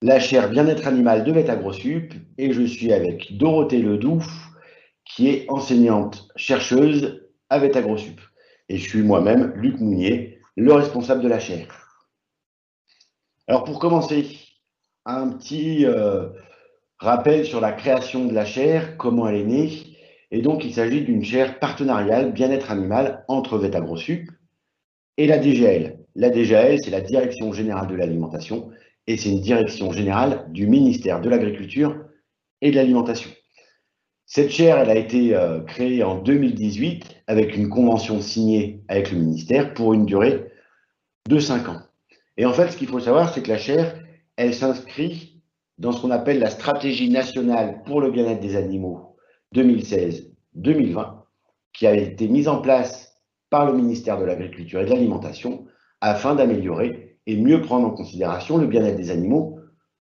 la chaire bien-être animal de VetAgroSup et je suis avec Dorothée Ledoux, qui est enseignante chercheuse à VetAgroSup. Et je suis moi-même, Luc Mounier, le responsable de la chaire. Alors pour commencer, un petit rappel sur la création de la chaire, comment elle est née. Et donc il s'agit d'une chaire partenariale bien-être animal entre VetAgroSup et la DGAL. La DGAL, c'est la Direction Générale de l'Alimentation, et c'est une direction générale du ministère de l'Agriculture et de l'Alimentation. Cette chaire, elle a été créée en 2018 avec une convention signée avec le ministère pour une durée de 5 ans. Et en fait, ce qu'il faut savoir, c'est que la chaire, elle s'inscrit dans ce qu'on appelle la stratégie nationale pour le bien-être des animaux 2016-2020, qui a été mise en place par le ministère de l'Agriculture et de l'Alimentation afin d'améliorer et mieux prendre en considération le bien-être des animaux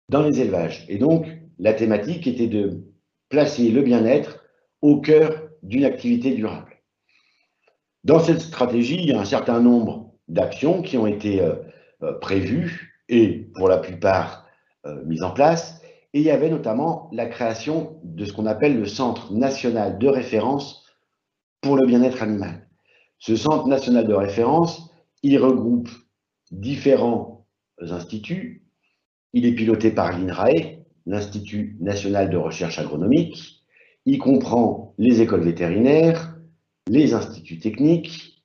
dans les élevages. Et donc, la thématique était de placer le bien-être au cœur d'une activité durable. Dans cette stratégie, il y a un certain nombre d'actions qui ont été prévues et pour la plupart mises en place. Et il y avait notamment la création de ce qu'on appelle le Centre national de référence pour le bien-être animal. Ce Centre national de référence, il regroupe différents instituts. Il est piloté par l'INRAE, l'Institut national de recherche agronomique. Il comprend les écoles vétérinaires, les instituts techniques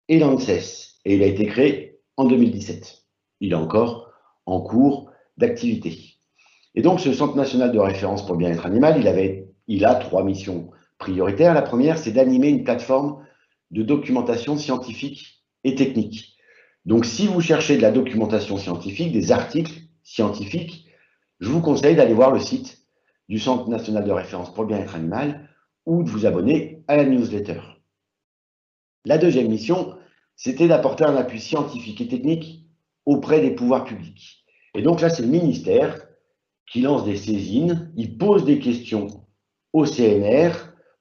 et l'ANSES. Et il a été créé en 2017. Il est encore en cours d'activité. Et donc, ce Centre national de référence pour le bien-être animal, il a 3 missions prioritaires. La première, c'est d'animer une plateforme de documentation scientifique et technique. Donc, si vous cherchez de la documentation scientifique, des articles scientifiques, je vous conseille d'aller voir le site du Centre national de référence pour le bien-être animal ou de vous abonner à la newsletter. La deuxième mission, c'était d'apporter un appui scientifique et technique auprès des pouvoirs publics. Et donc là, c'est le ministère qui lance des saisines, il pose des questions au CNR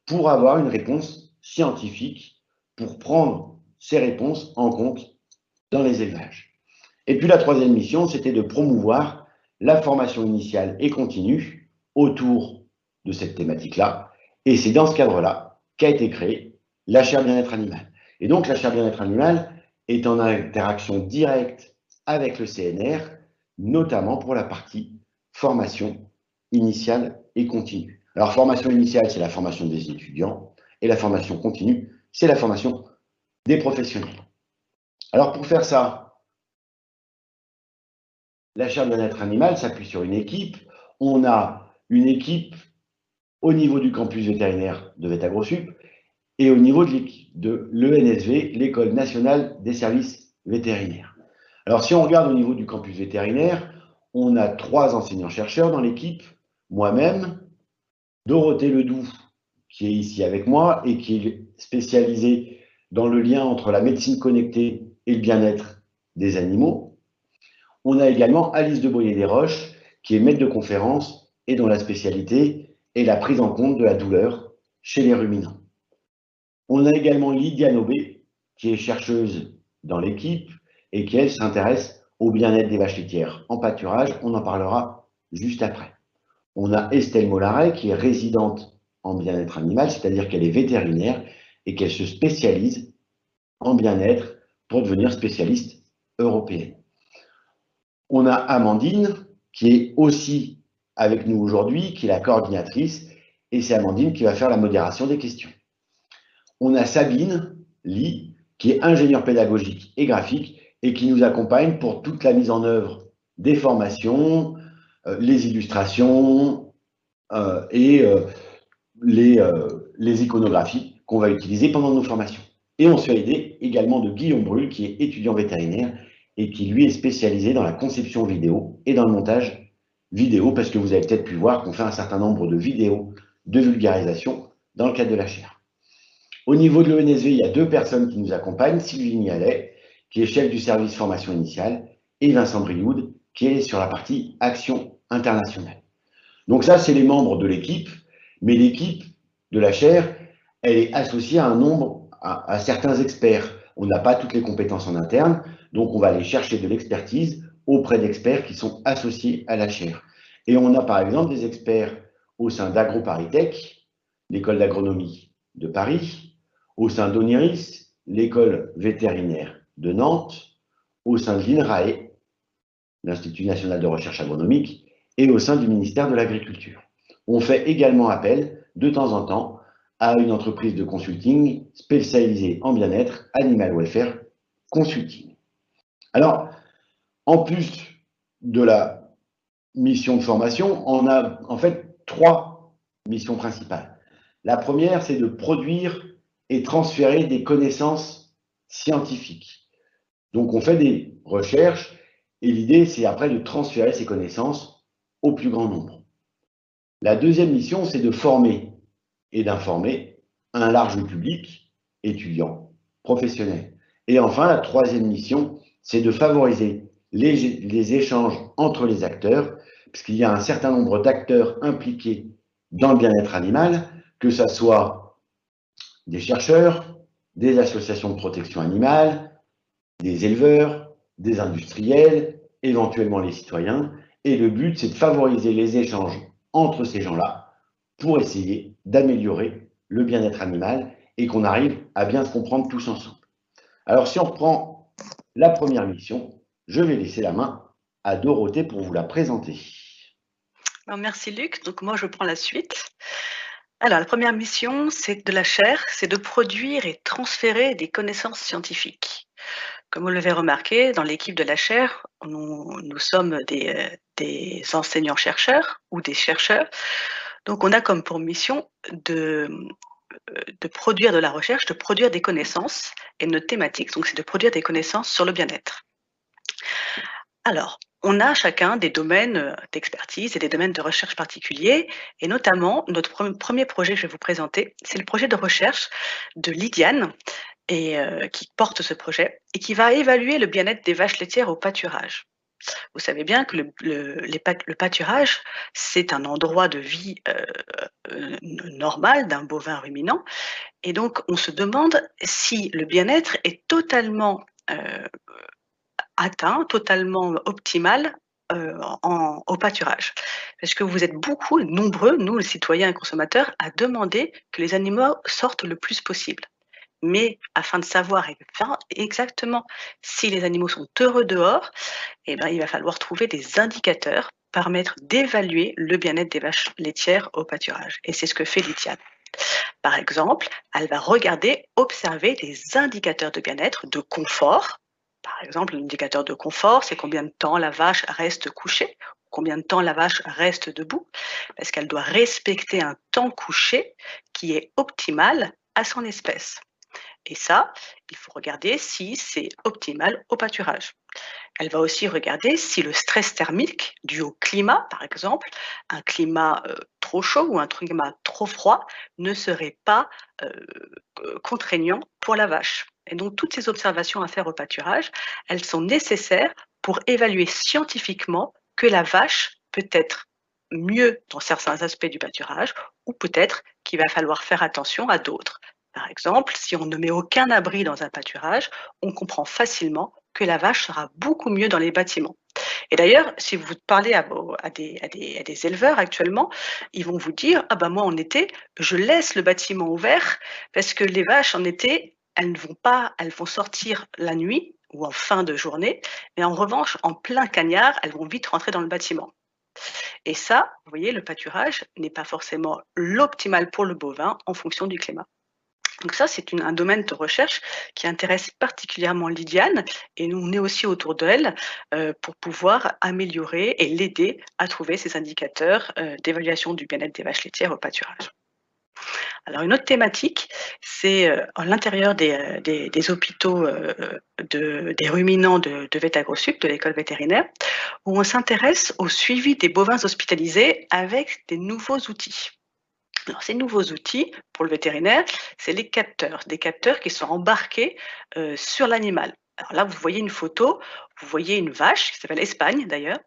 pour avoir une réponse scientifique, pour prendre ces réponses en compte dans les élevages. Et puis la troisième mission, c'était de promouvoir la formation initiale et continue autour de cette thématique-là. Et c'est dans ce cadre-là qu'a été créée la chaire bien-être animal. Et donc la chaire bien-être animal est en interaction directe avec le CNR, notamment pour la partie formation initiale et continue. Alors formation initiale, c'est la formation des étudiants, et la formation continue, c'est la formation des professionnels. Alors pour faire ça, la chaire bien-être animal s'appuie sur une équipe. On a une équipe au niveau du campus vétérinaire de VetAgroSup et au niveau de l'ENSV, l'École nationale des services vétérinaires. Alors si on regarde au niveau du campus vétérinaire, on a 3 enseignants-chercheurs dans l'équipe, moi-même, Dorothée Ledoux, qui est ici avec moi et qui est spécialisée dans le lien entre la médecine connectée et le bien-être des animaux. On a également Alice de Boyer-des-Roches, qui est maître de conférence et dont la spécialité est la prise en compte de la douleur chez les ruminants. On a également Lydia Nobé, qui est chercheuse dans l'équipe et qui, elle, s'intéresse au bien-être des vaches laitières en pâturage. On en parlera juste après. On a Estelle Mollaret, qui est résidente en bien-être animal, c'est-à-dire qu'elle est vétérinaire et qu'elle se spécialise en bien-être pour devenir spécialiste européenne. On a Amandine, qui est aussi avec nous aujourd'hui, qui est la coordinatrice, et c'est Amandine qui va faire la modération des questions. On a Sabine Lee, qui est ingénieure pédagogique et graphique, et qui nous accompagne pour toute la mise en œuvre des formations, les illustrations et les iconographies qu'on va utiliser pendant nos formations. Et on se fait aider également de Guillaume Brul, qui est étudiant vétérinaire et qui, lui, est spécialisé dans la conception vidéo et dans le montage vidéo, parce que vous avez peut-être pu voir qu'on fait un certain nombre de vidéos de vulgarisation dans le cadre de la chaire. Au niveau de l'ENSV, il y a 2 personnes qui nous accompagnent, Sylvie Mialet, qui est chef du service formation initiale, et Vincent Brioud, qui est sur la partie action internationale. Donc ça, c'est les membres de l'équipe, mais l'équipe de la chaire, elle est associée à certains experts. On n'a pas toutes les compétences en interne, donc on va aller chercher de l'expertise auprès d'experts qui sont associés à la chaire. Et on a par exemple des experts au sein d'AgroParisTech, l'école d'agronomie de Paris, au sein d'ONIRIS, l'école vétérinaire de Nantes, au sein de l'INRAE, l'Institut national de recherche agronomique, et au sein du ministère de l'Agriculture. On fait également appel, de temps en temps, à une entreprise de consulting spécialisée en bien-être, Animal Welfare Consulting. Alors, en plus de la mission de formation, on a en fait 3 missions principales. La première, c'est de produire et transférer des connaissances scientifiques. Donc, on fait des recherches et l'idée, c'est après de transférer ces connaissances au plus grand nombre. La deuxième mission, c'est de former et d'informer un large public, étudiants, professionnels. Et enfin, la troisième mission, c'est de favoriser les échanges entre les acteurs, puisqu'il y a un certain nombre d'acteurs impliqués dans le bien-être animal, que ce soit des chercheurs, des associations de protection animale, des éleveurs, des industriels, éventuellement les citoyens. Et le but, c'est de favoriser les échanges entre ces gens-là pour essayer d'améliorer le bien-être animal et qu'on arrive à bien se comprendre tous ensemble. Alors, si on reprend la première mission, je vais laisser la main à Dorothée pour vous la présenter. Alors, merci Luc. Donc moi, je prends la suite. Alors, la première mission, c'est de la chaire, c'est de produire et transférer des connaissances scientifiques. Comme vous l'avez remarqué, dans l'équipe de la chaire, nous sommes des enseignants-chercheurs ou des chercheurs. Donc, on a comme pour mission de produire de la recherche, de produire des connaissances. Et notre thématique, donc, c'est de produire des connaissances sur le bien-être. Alors, on a chacun des domaines d'expertise et des domaines de recherche particuliers, et notamment notre premier projet que je vais vous présenter, c'est le projet de recherche de Lydiane, et qui porte ce projet et qui va évaluer le bien-être des vaches laitières au pâturage. Vous savez bien que le pâturage, c'est un endroit de vie normal d'un bovin ruminant, et donc on se demande si le bien-être est totalement atteint, totalement optimal au pâturage. Parce que vous êtes beaucoup, nombreux, nous les citoyens et consommateurs, à demander que les animaux sortent le plus possible. Mais afin de savoir exactement si les animaux sont heureux dehors, eh ben, il va falloir trouver des indicateurs permettre d'évaluer le bien-être des vaches laitières au pâturage. Et c'est ce que fait Lydiane. Par exemple, elle va regarder, observer des indicateurs de bien-être, de confort. Par exemple, l'indicateur de confort, c'est combien de temps la vache reste couchée, combien de temps la vache reste debout, parce qu'elle doit respecter un temps couché qui est optimal à son espèce. Et ça, il faut regarder si c'est optimal au pâturage. Elle va aussi regarder si le stress thermique dû au climat, par exemple, un climat trop chaud ou un climat trop froid, ne serait pas contraignant pour la vache. Et donc, toutes ces observations à faire au pâturage, elles sont nécessaires pour évaluer scientifiquement que la vache peut être mieux dans certains aspects du pâturage ou peut-être qu'il va falloir faire attention à d'autres. Par exemple, si on ne met aucun abri dans un pâturage, on comprend facilement que la vache sera beaucoup mieux dans les bâtiments. Et d'ailleurs, si vous parlez à des éleveurs actuellement, ils vont vous dire « Ah ben moi en été, je laisse le bâtiment ouvert parce que les vaches en été, elles vont sortir la nuit ou en fin de journée, mais en revanche, en plein cagnard, elles vont vite rentrer dans le bâtiment. » Et ça, vous voyez, le pâturage n'est pas forcément l'optimal pour le bovin en fonction du climat. Donc ça, c'est un domaine de recherche qui intéresse particulièrement Lydiane, et nous, on est aussi autour d'elle pour pouvoir améliorer et l'aider à trouver ces indicateurs d'évaluation du bien-être des vaches laitières au pâturage. Alors une autre thématique, c'est à l'intérieur des hôpitaux des ruminants de VétAgroSup, de l'école vétérinaire, où on s'intéresse au suivi des bovins hospitalisés avec des nouveaux outils. Alors, ces nouveaux outils pour le vétérinaire, c'est les capteurs, des capteurs qui sont embarqués sur l'animal. Alors là, vous voyez une photo, vous voyez une vache qui s'appelle Espagne d'ailleurs,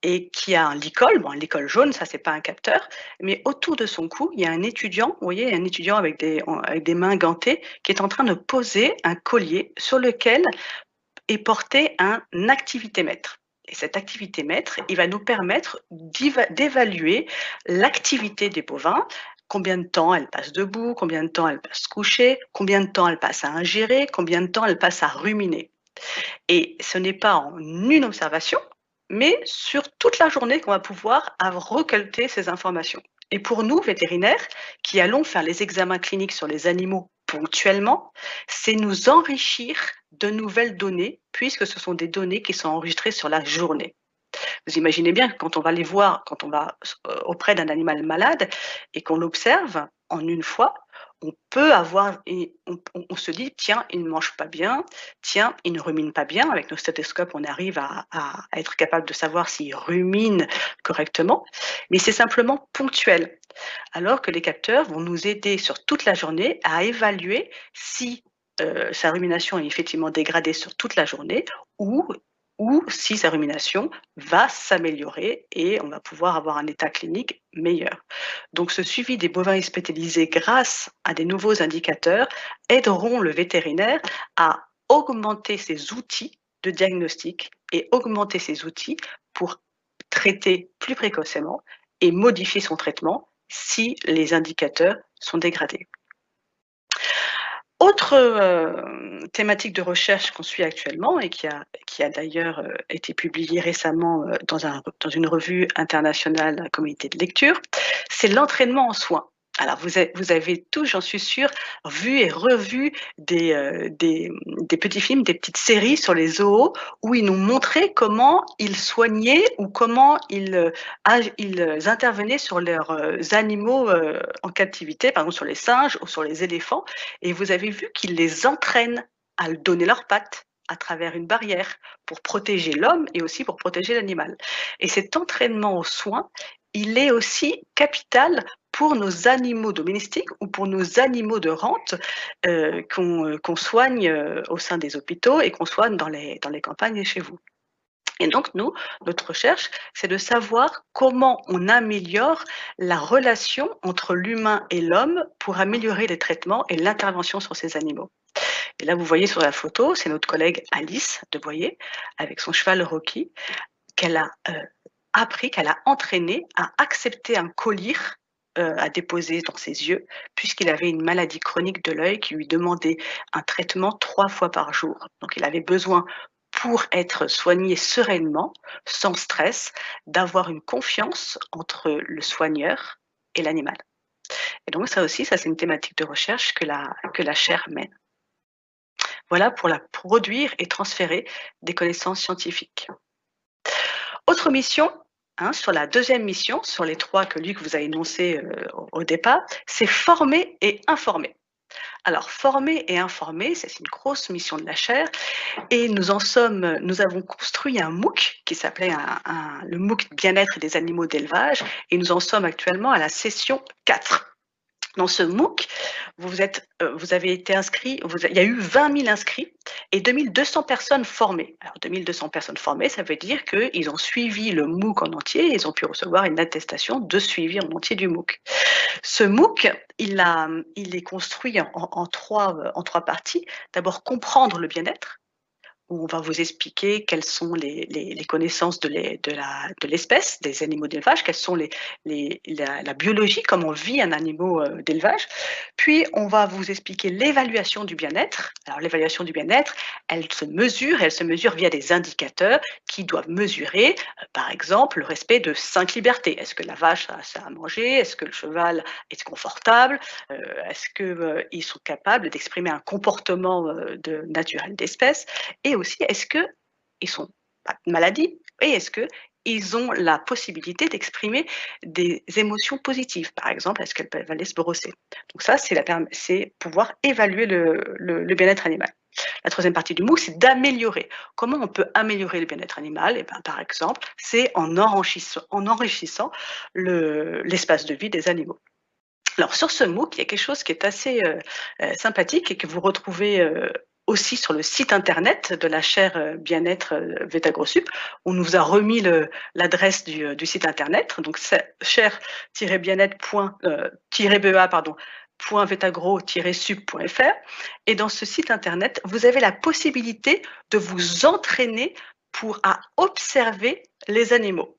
et qui a un licol, bon, un licol jaune, ça c'est pas un capteur, mais autour de son cou, il y a un étudiant, vous voyez, un étudiant avec des mains gantées, qui est en train de poser un collier sur lequel est porté un activitémètre. Et cette activité maître, il va nous permettre d'évaluer l'activité des bovins, combien de temps elles passent debout, combien de temps elles passent couchées, combien de temps elles passent à ingérer, combien de temps elles passent à ruminer. Et ce n'est pas en une observation, mais sur toute la journée qu'on va pouvoir recolter ces informations. Et pour nous, vétérinaires, qui allons faire les examens cliniques sur les animaux ponctuellement, c'est nous enrichir de nouvelles données, puisque ce sont des données qui sont enregistrées sur la journée. Vous imaginez bien que quand on va les voir, quand on va auprès d'un animal malade et qu'on l'observe en une fois, on peut avoir, on se dit, tiens, il ne mange pas bien, tiens, il ne rumine pas bien. Avec nos stéthoscopes, on arrive à être capable de savoir s'il rumine correctement, mais c'est simplement ponctuel. Alors que les capteurs vont nous aider sur toute la journée à évaluer si sa rumination est effectivement dégradée sur toute la journée ou si sa rumination va s'améliorer et on va pouvoir avoir un état clinique meilleur. Donc ce suivi des bovins hospitalisés grâce à des nouveaux indicateurs aideront le vétérinaire à augmenter ses outils de diagnostic et augmenter ses outils pour traiter plus précocement et modifier son traitement si les indicateurs sont dégradés. Autre thématique de recherche qu'on suit actuellement et qui a d'ailleurs été publiée récemment dans une revue internationale comité de lecture, c'est l'entraînement en soins. Alors vous avez tous, j'en suis sûre, vu et revu des petits films, des petites séries sur les zoos où ils nous montraient comment ils soignaient ou comment ils intervenaient sur leurs animaux en captivité, par exemple sur les singes ou sur les éléphants. Et vous avez vu qu'ils les entraînent à donner leurs pattes à travers une barrière pour protéger l'homme et aussi pour protéger l'animal. Et cet entraînement aux soins, il est aussi capital pour nos animaux domestiques ou pour nos animaux de rente qu'on soigne au sein des hôpitaux et qu'on soigne dans les campagnes et chez vous. Et donc, nous, notre recherche, c'est de savoir comment on améliore la relation entre l'humain et l'homme pour améliorer les traitements et l'intervention sur ces animaux. Et là, vous voyez sur la photo, c'est notre collègue Alice de Boyer, avec son cheval Rocky, qu'elle a appris, qu'elle a entraîné à accepter un collyre à déposer dans ses yeux, puisqu'il avait une maladie chronique de l'œil qui lui demandait un traitement 3 fois par jour. Donc, il avait besoin, pour être soigné sereinement, sans stress, d'avoir une confiance entre le soigneur et l'animal. Et donc ça aussi, ça c'est une thématique de recherche que la chaire mène. Voilà pour la produire et transférer des connaissances scientifiques. Autre mission, sur la deuxième mission, sur les 3 que Luc vous a énoncées au départ, c'est former et informer. Alors former et informer, c'est une grosse mission de la chaire et nous avons construit un MOOC qui s'appelait le MOOC bien-être des animaux d'élevage et nous en sommes actuellement à la session 4. Dans ce MOOC, vous avez été inscrits, il y a eu 20 000 inscrits et 2 200 personnes formées. Alors 2 200 personnes formées, ça veut dire qu'ils ont suivi le MOOC en entier et ils ont pu recevoir une attestation de suivi en entier du MOOC. Ce MOOC, il est construit en 3 parties. D'abord, comprendre le bien-être, où on va vous expliquer quelles sont les connaissances de l'espèce, des animaux d'élevage, quelles sont la biologie, comment vit un animal d'élevage. Puis, on va vous expliquer l'évaluation du bien-être. Alors, l'évaluation du bien-être, elle se mesure via des indicateurs qui doivent mesurer, par exemple, le respect de 5 libertés. Est-ce que la vache a à manger? Est-ce que le cheval est confortable? Est-ce qu'ils sont capables d'exprimer un comportement naturel d'espèce? Et aussi, est-ce qu'ils sont pas de maladie et est-ce qu'ils ont la possibilité d'exprimer des émotions positives? Par exemple, est-ce qu'elles peuvent aller se brosser? Donc ça, c'est pouvoir évaluer le bien-être animal. La troisième partie du MOOC, c'est d'améliorer. Comment on peut améliorer le bien-être animal? Eh ben, par exemple, c'est en enrichissant l'espace de vie des animaux. Alors sur ce MOOC, il y a quelque chose qui est assez sympathique et que vous retrouvez aussi sur le site internet de la chaire bien-être Vétagrosup. On nous a remis l'adresse du site internet, donc c'est chaire-bea.vetagro-sup.fr. Et dans ce site internet, vous avez la possibilité de vous entraîner à observer les animaux.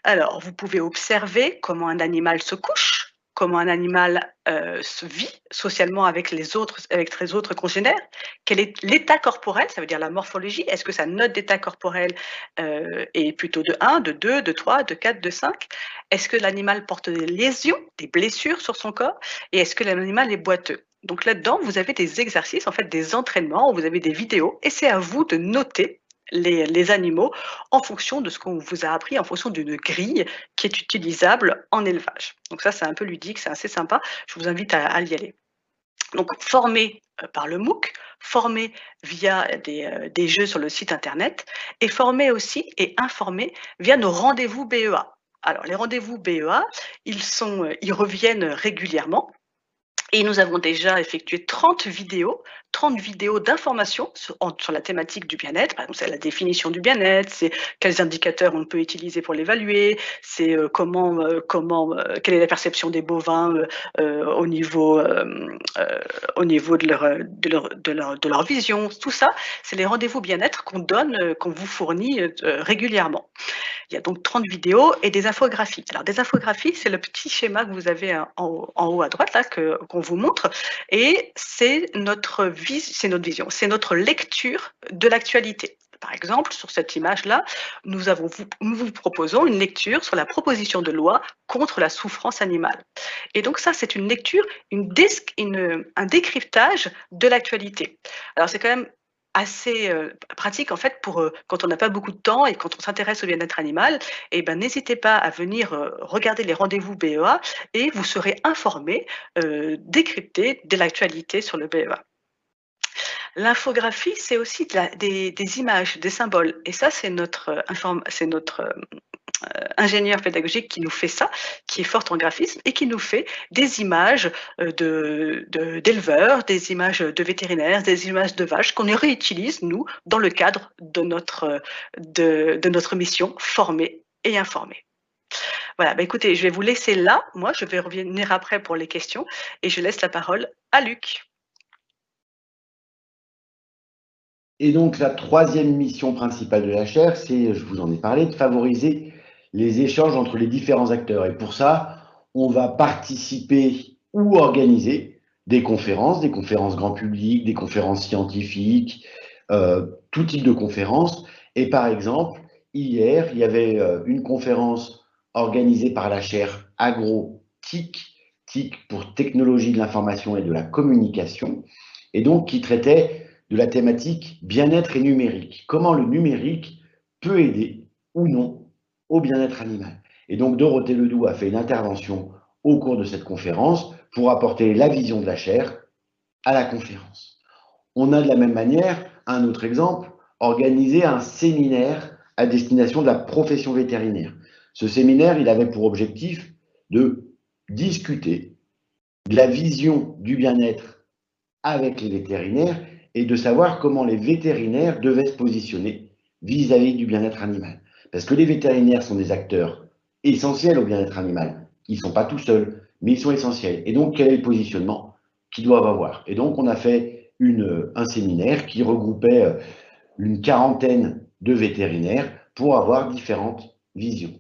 Alors, vous pouvez observer comment un animal se couche, comment un animal se vit socialement avec les autres congénères, quel est l'état corporel, ça veut dire la morphologie, est-ce que sa note d'état corporel est plutôt de 1, de 2, de 3, de 4, de 5? Est-ce que l'animal porte des lésions, des blessures sur son corps? Et est-ce que l'animal est boiteux? Donc là-dedans, vous avez des exercices, en fait des entraînements, vous avez des vidéos, et c'est à vous de noter les animaux en fonction de ce qu'on vous a appris, en fonction d'une grille qui est utilisable en élevage. Donc ça, c'est un peu ludique, c'est assez sympa. Je vous invite à y aller. Donc formé par le MOOC, formé via des jeux sur le site internet et formé aussi et informé via nos rendez-vous BEA. Alors les rendez-vous BEA, ils reviennent régulièrement. Et nous avons déjà effectué 30 vidéos d'information sur la thématique du bien-être. Par exemple, c'est la définition du bien-être, c'est quels indicateurs on peut utiliser pour l'évaluer, c'est quelle est la perception des bovins au niveau de leur vision. Tout ça, c'est les rendez-vous bien-être qu'on donne, qu'on vous fournit régulièrement. Il y a donc 30 vidéos et des infographies. Alors des infographies, c'est le petit schéma que vous avez en haut à droite là qu'on vous montre, et c'est notre vision, c'est notre lecture de l'actualité. Par exemple, sur cette image-là, nous vous proposons une lecture sur la proposition de loi contre la souffrance animale. Et donc ça, c'est une lecture, un décryptage de l'actualité. Alors c'est quand même assez pratique en fait pour quand on n'a pas beaucoup de temps et quand on s'intéresse au bien-être animal, et ben n'hésitez pas à venir regarder les rendez-vous BEA et vous serez informé, décrypté de l'actualité sur le BEA. L'infographie, c'est aussi des images, des symboles, et ça c'est notre ingénieur pédagogique qui nous fait ça, qui est forte en graphisme et qui nous fait des images d'éleveurs, des images de vétérinaires, des images de vaches qu'on réutilise, nous, dans le cadre de notre mission, former et informer. Voilà, bah écoutez, je vais vous laisser là. Moi, je vais revenir après pour les questions et je laisse la parole à Luc. Et donc, la troisième mission principale de la chaire, c'est, je vous en ai parlé, de favoriser les échanges entre les différents acteurs. Et pour ça, on va participer ou organiser des conférences grand public, des conférences scientifiques, tout type de conférences. Et par exemple, hier, il y avait une conférence organisée par la chaire Agro-TIC, TIC pour Technologie de l'information et de la communication, et donc qui traitait de la thématique bien-être et numérique. Comment le numérique peut aider ou non au bien-être animal. Et donc Dorothée Ledoux a fait une intervention au cours de cette conférence pour apporter la vision de la chaire à la conférence. On a de la même manière, un autre exemple, organisé un séminaire à destination de la profession vétérinaire. Ce séminaire, il avait pour objectif de discuter de la vision du bien-être avec les vétérinaires et de savoir comment les vétérinaires devaient se positionner vis-à-vis du bien-être animal. Parce que les vétérinaires sont des acteurs essentiels au bien-être animal. Ils ne sont pas tout seuls, mais ils sont essentiels. Et donc, quel est le positionnement qu'ils doivent avoir? Et donc, on a fait un séminaire qui regroupait une quarantaine de vétérinaires pour avoir différentes visions.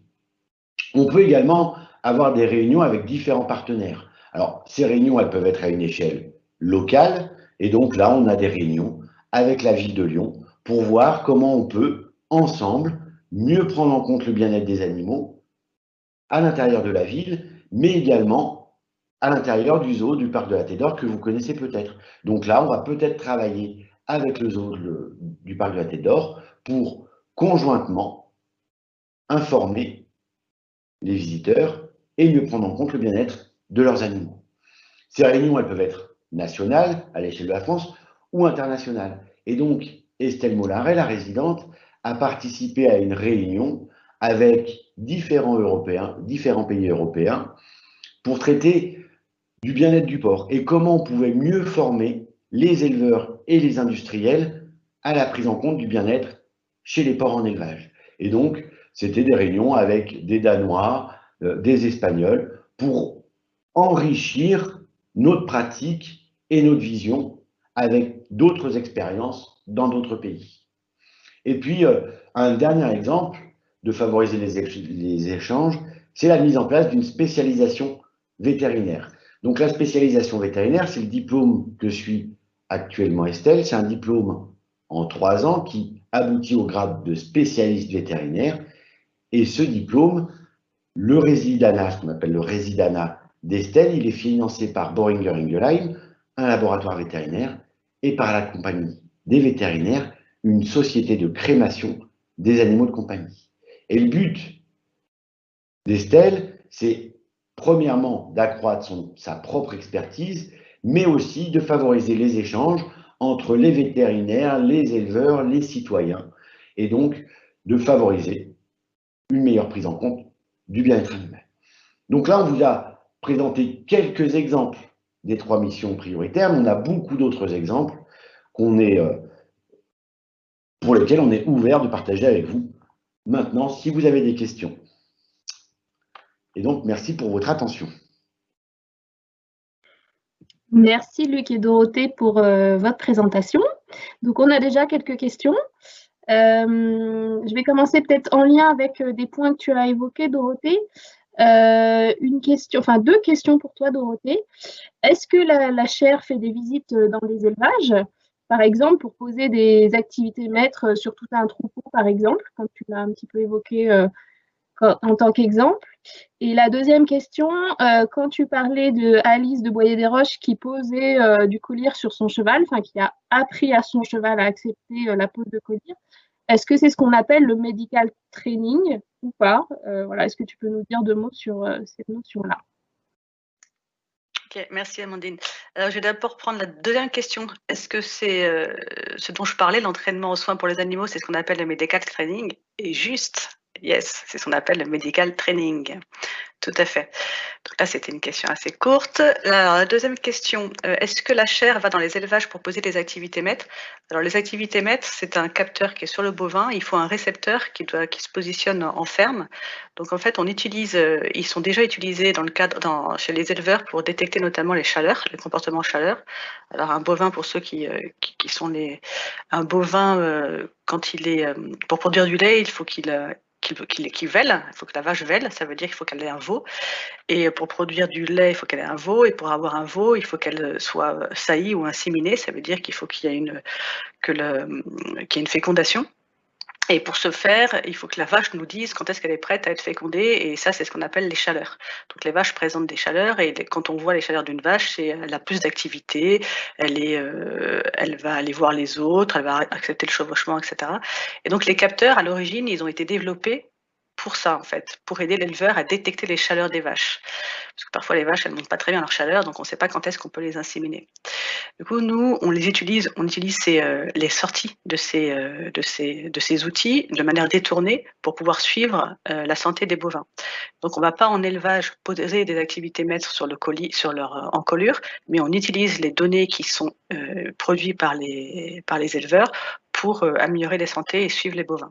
On peut également avoir des réunions avec différents partenaires. Alors, ces réunions, elles peuvent être à une échelle locale, et donc là, on a des réunions avec la ville de Lyon pour voir comment on peut, ensemble, mieux prendre en compte le bien-être des animaux à l'intérieur de la ville, mais également à l'intérieur du zoo du parc de la Tête-d'Or que vous connaissez peut-être. Donc là, on va peut-être travailler avec le zoo du parc de la Tête-d'Or pour conjointement informer les visiteurs et mieux prendre en compte le bien-être de leurs animaux. Ces réunions, elles peuvent être nationales, à l'échelle de la France, ou internationales. Et donc, Estelle Mollaret, la résidente, a participé à une réunion avec différents pays européens, pour traiter du bien-être du porc et comment on pouvait mieux former les éleveurs et les industriels à la prise en compte du bien-être chez les porcs en élevage. Et donc, c'était des réunions avec des Danois, des Espagnols, pour enrichir notre pratique et notre vision avec d'autres expériences dans d'autres pays. Et puis, un dernier exemple de favoriser les échanges, c'est la mise en place d'une spécialisation vétérinaire. Donc la spécialisation vétérinaire, c'est le diplôme que suit actuellement Estelle. C'est un diplôme en 3 ans qui aboutit au grade de spécialiste vétérinaire. Et ce diplôme, le résidanat, ce qu'on appelle le résidanat d'Estelle, il est financé par Boehringer Ingelheim, un laboratoire vétérinaire, et par la compagnie des vétérinaires, une société de crémation des animaux de compagnie. Et le but d'Estelle, c'est premièrement d'accroître sa propre expertise, mais aussi de favoriser les échanges entre les vétérinaires, les éleveurs, les citoyens, et donc de favoriser une meilleure prise en compte du bien-être animal. Donc là, on vous a présenté quelques exemples des 3 missions prioritaires, mais on a beaucoup d'autres exemples pour lesquels on est ouvert de partager avec vous maintenant si vous avez des questions. Et donc, merci pour votre attention. Merci Luc et Dorothée pour votre présentation. Donc, on a déjà quelques questions. Je vais commencer peut-être en lien avec des points que tu as évoqués, Dorothée. Deux questions pour toi, Dorothée. Est-ce que la chaire fait des visites dans des élevages, par exemple, pour poser des activités maîtres sur tout un troupeau, par exemple, comme tu l'as un petit peu évoqué en tant qu'exemple? Et la deuxième question, quand tu parlais de Alice de Boyer-des-Roches qui posait du collier sur son cheval, enfin qui a appris à son cheval à accepter la pose de collier, est-ce que c'est ce qu'on appelle le medical training ou pas? Voilà, est-ce que tu peux nous dire 2 mots sur cette notion-là? Ok, merci Amandine. Alors, je vais d'abord prendre la deuxième question. Est-ce que c'est ce dont je parlais, l'entraînement aux soins pour les animaux, c'est ce qu'on appelle le medical training? Et juste, yes, c'est ce qu'on appelle le medical training. Tout à fait. Donc là, c'était une question assez courte. Alors, la deuxième question, est-ce que la chaire va dans les élevages pour poser des activités maîtres? Alors, les activités maîtres, c'est un capteur qui est sur le bovin. Il faut un récepteur qui se positionne en ferme. Donc, en fait, ils sont déjà utilisés chez les éleveurs pour détecter notamment les chaleurs, les comportements chaleur. Alors, un bovin, pour ceux qui sont un bovin, quand pour produire du lait, il faut qu'il vèle, il faut que la vache vèle, ça veut dire qu'il faut qu'elle ait un veau. Et pour produire du lait, il faut qu'elle ait un veau. Et pour avoir un veau, il faut qu'elle soit saillie ou inséminée. Ça veut dire qu'il faut qu'il y ait une fécondation. Et pour ce faire, il faut que la vache nous dise quand est-ce qu'elle est prête à être fécondée. Et ça, c'est ce qu'on appelle les chaleurs. Donc les vaches présentent des chaleurs. Et quand on voit les chaleurs d'une vache, elle a plus d'activité. Elle va aller voir les autres. Elle va accepter le chevauchement, etc. Et donc les capteurs, à l'origine, ils ont été développés pour ça, en fait, pour aider l'éleveur à détecter les chaleurs des vaches. Parce que parfois, les vaches, elles ne montrent pas très bien leur chaleur, donc on ne sait pas quand est-ce qu'on peut les inséminer. Du coup, nous, on utilise les sorties de ces outils de manière détournée pour pouvoir suivre la santé des bovins. Donc, on ne va pas en élevage poser des activités maîtres sur leur encolure, mais on utilise les données qui sont produites par les éleveurs pour améliorer les santé et suivre les bovins.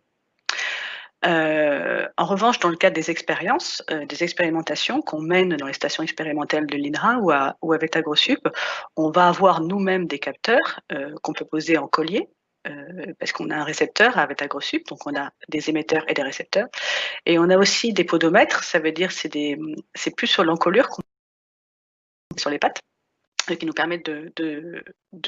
En revanche, dans le cadre des expériences, des expérimentations qu'on mène dans les stations expérimentales de l'INRA ou avec AgroSup, on va avoir nous-mêmes des capteurs qu'on peut poser en collier, parce qu'on a un récepteur avec AgroSup, donc on a des émetteurs et des récepteurs. Et on a aussi des podomètres, ça veut dire c'est plus sur l'encolure qu'on sur les pattes, qui nous permettent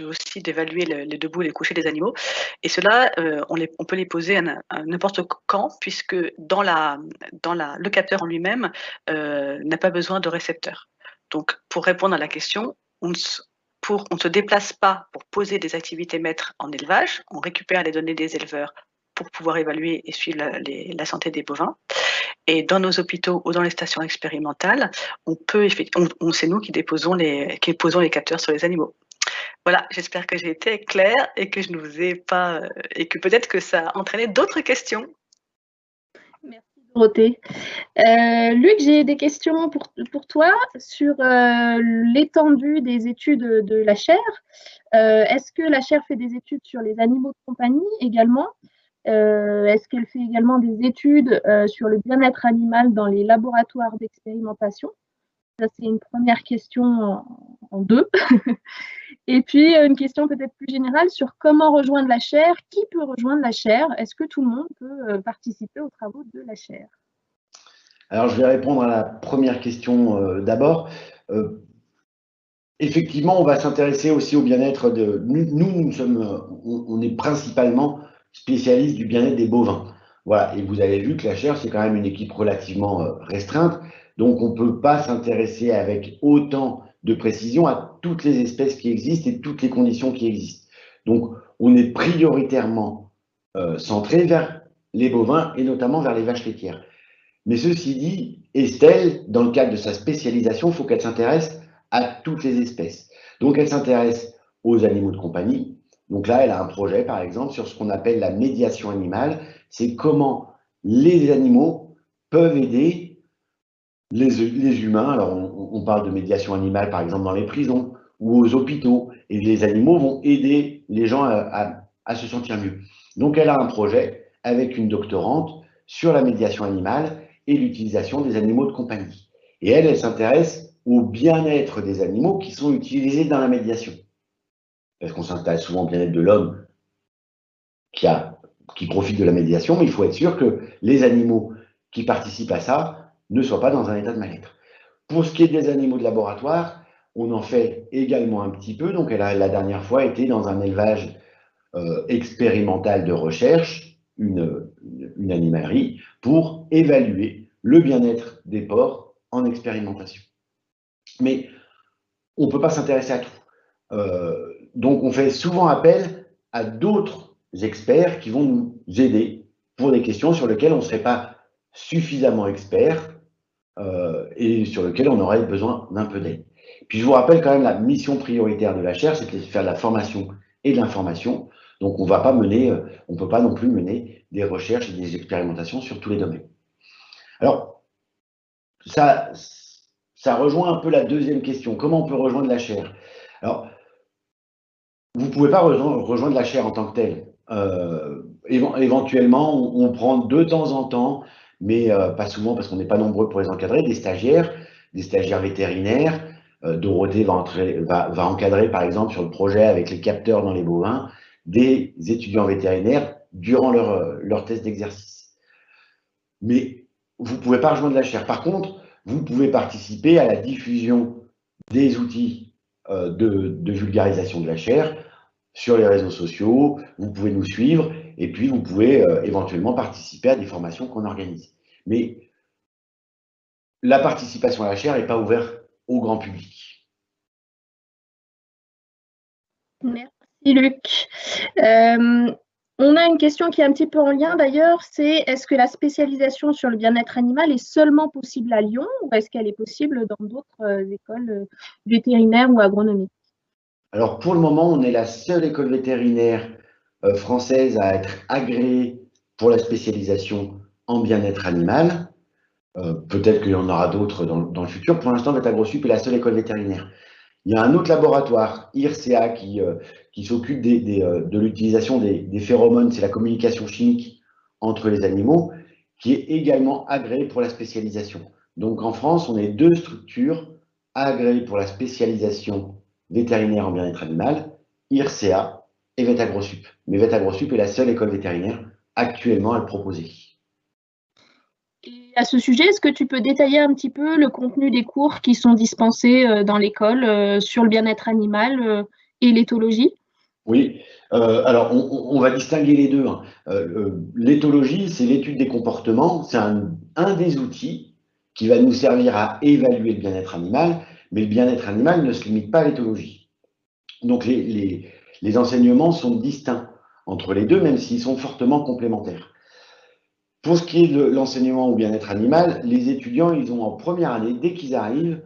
aussi d'évaluer les debout et les couchers des animaux. Et cela, on peut les poser à n'importe quand, puisque le capteur en lui-même n'a pas besoin de récepteur. Donc, pour répondre à la question, on ne se déplace pas pour poser des activités maîtres en élevage, on récupère les données des éleveurs pour pouvoir évaluer et suivre la santé des bovins. Et dans nos hôpitaux ou dans les stations expérimentales, c'est nous qui posons les capteurs sur les animaux. Voilà, j'espère que j'ai été claire et que je ne vous ai pas et que peut-être que ça a entraîné d'autres questions. Merci Dorothée. Luc, j'ai des questions pour toi sur l'étendue des études de la chaire. Est-ce que la chaire fait des études sur les animaux de compagnie également? Est-ce qu'elle fait également des études sur le bien-être animal dans les laboratoires d'expérimentation? Ça, c'est une première question en deux. Et puis, une question peut-être plus générale sur comment rejoindre la chaire. Qui peut rejoindre la chaire? Est-ce que tout le monde peut participer aux travaux de la chaire? Alors, je vais répondre à la première question d'abord. Effectivement, on va s'intéresser aussi au bien-être de. Nous sommes, on est principalement spécialistes du bien-être des bovins. Voilà. Et vous avez vu que la chaire, c'est quand même une équipe relativement restreinte. Donc, on ne peut pas s'intéresser avec autant de précision à toutes les espèces qui existent et toutes les conditions qui existent. Donc, on est prioritairement centré vers les bovins et notamment vers les vaches laitières. Mais ceci dit, Estelle, dans le cadre de sa spécialisation, il faut qu'elle s'intéresse à toutes les espèces. Donc, elle s'intéresse aux animaux de compagnie. Donc là, elle a un projet, par exemple, sur ce qu'on appelle la médiation animale. C'est comment les animaux peuvent aider les humains. Alors, on parle de médiation animale, par exemple, dans les prisons ou aux hôpitaux. Et les animaux vont aider les gens à se sentir mieux. Donc, elle a un projet avec une doctorante sur la médiation animale et l'utilisation des animaux de compagnie. Et elle s'intéresse au bien-être des animaux qui sont utilisés dans la médiation. Parce qu'on s'intéresse souvent au bien-être de l'homme qui profite de la médiation, mais il faut être sûr que les animaux qui participent à ça ne soient pas dans un état de mal-être. Pour ce qui est des animaux de laboratoire, on en fait également un petit peu. Donc, elle a la dernière fois été dans un élevage expérimental de recherche, une animalerie, pour évaluer le bien-être des porcs en expérimentation. Mais on ne peut pas s'intéresser à tout. Donc, on fait souvent appel à d'autres experts qui vont nous aider pour des questions sur lesquelles on ne serait pas suffisamment expert et sur lesquelles on aurait besoin d'un peu d'aide. Puis, je vous rappelle quand même la mission prioritaire de la chaire, c'est de faire de la formation et de l'information. Donc, on ne peut pas non plus mener des recherches et des expérimentations sur tous les domaines. Alors, ça rejoint un peu la deuxième question. Comment on peut rejoindre la chaire? Alors, vous ne pouvez pas rejoindre la chaire en tant que telle. Éventuellement, on prend de temps en temps, mais pas souvent parce qu'on n'est pas nombreux pour les encadrer, des stagiaires vétérinaires. Dorothée va encadrer, par exemple, sur le projet avec les capteurs dans les bovins, des étudiants vétérinaires durant leur test d'exercice. Mais vous ne pouvez pas rejoindre la chaire. Par contre, vous pouvez participer à la diffusion des outils de vulgarisation de la chaire sur les réseaux sociaux, vous pouvez nous suivre et puis vous pouvez éventuellement participer à des formations qu'on organise. Mais la participation à la chaire n'est pas ouverte au grand public. Merci Luc. On a une question qui est un petit peu en lien d'ailleurs, c'est est-ce que la spécialisation sur le bien-être animal est seulement possible à Lyon ou est-ce qu'elle est possible dans d'autres écoles vétérinaires ou agronomiques? Alors pour le moment, on est la seule école vétérinaire française à être agréée pour la spécialisation en bien-être animal. Peut-être qu'il y en aura d'autres dans le futur. Pour l'instant, VetAgroSup est la seule école vétérinaire. Il y a un autre laboratoire, IRCA, qui s'occupe de l'utilisation des phéromones, c'est la communication chimique entre les animaux, qui est également agréé pour la spécialisation. Donc en France, on est deux structures agréées pour la spécialisation vétérinaire en bien-être animal, IRCA et VetAgroSup. Mais VetAgroSup est la seule école vétérinaire actuellement à le proposer. Et à ce sujet, est-ce que tu peux détailler un petit peu le contenu des cours qui sont dispensés dans l'école sur le bien-être animal et l'éthologie? Oui, alors on va distinguer les deux. L'éthologie, c'est l'étude des comportements, c'est un des outils qui va nous servir à évaluer le bien-être animal, mais le bien-être animal ne se limite pas à l'éthologie. Donc les enseignements sont distincts entre les deux, même s'ils sont fortement complémentaires. Pour ce qui est de l'enseignement au bien-être animal, les étudiants, ils ont en première année, dès qu'ils arrivent,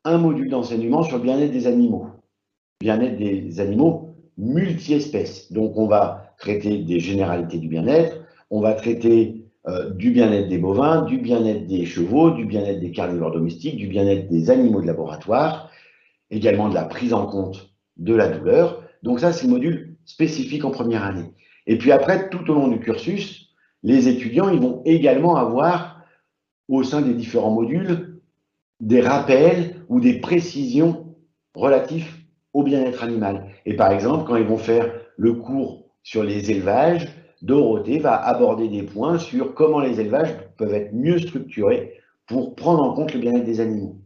un module d'enseignement sur le bien-être des animaux. Bien-être des animaux multi-espèces. Donc, on va traiter des généralités du bien-être, on va traiter du bien-être des bovins, du bien-être des chevaux, du bien-être des carnivores domestiques, du bien-être des animaux de laboratoire, également de la prise en compte de la douleur. Donc ça, c'est le module spécifique en première année. Et puis après, tout au long du cursus, les étudiants, ils vont également avoir, au sein des différents modules, des rappels ou des précisions relatifs au bien-être animal. Et par exemple, quand ils vont faire le cours sur les élevages, Dorothée va aborder des points sur comment les élevages peuvent être mieux structurés pour prendre en compte le bien-être des animaux.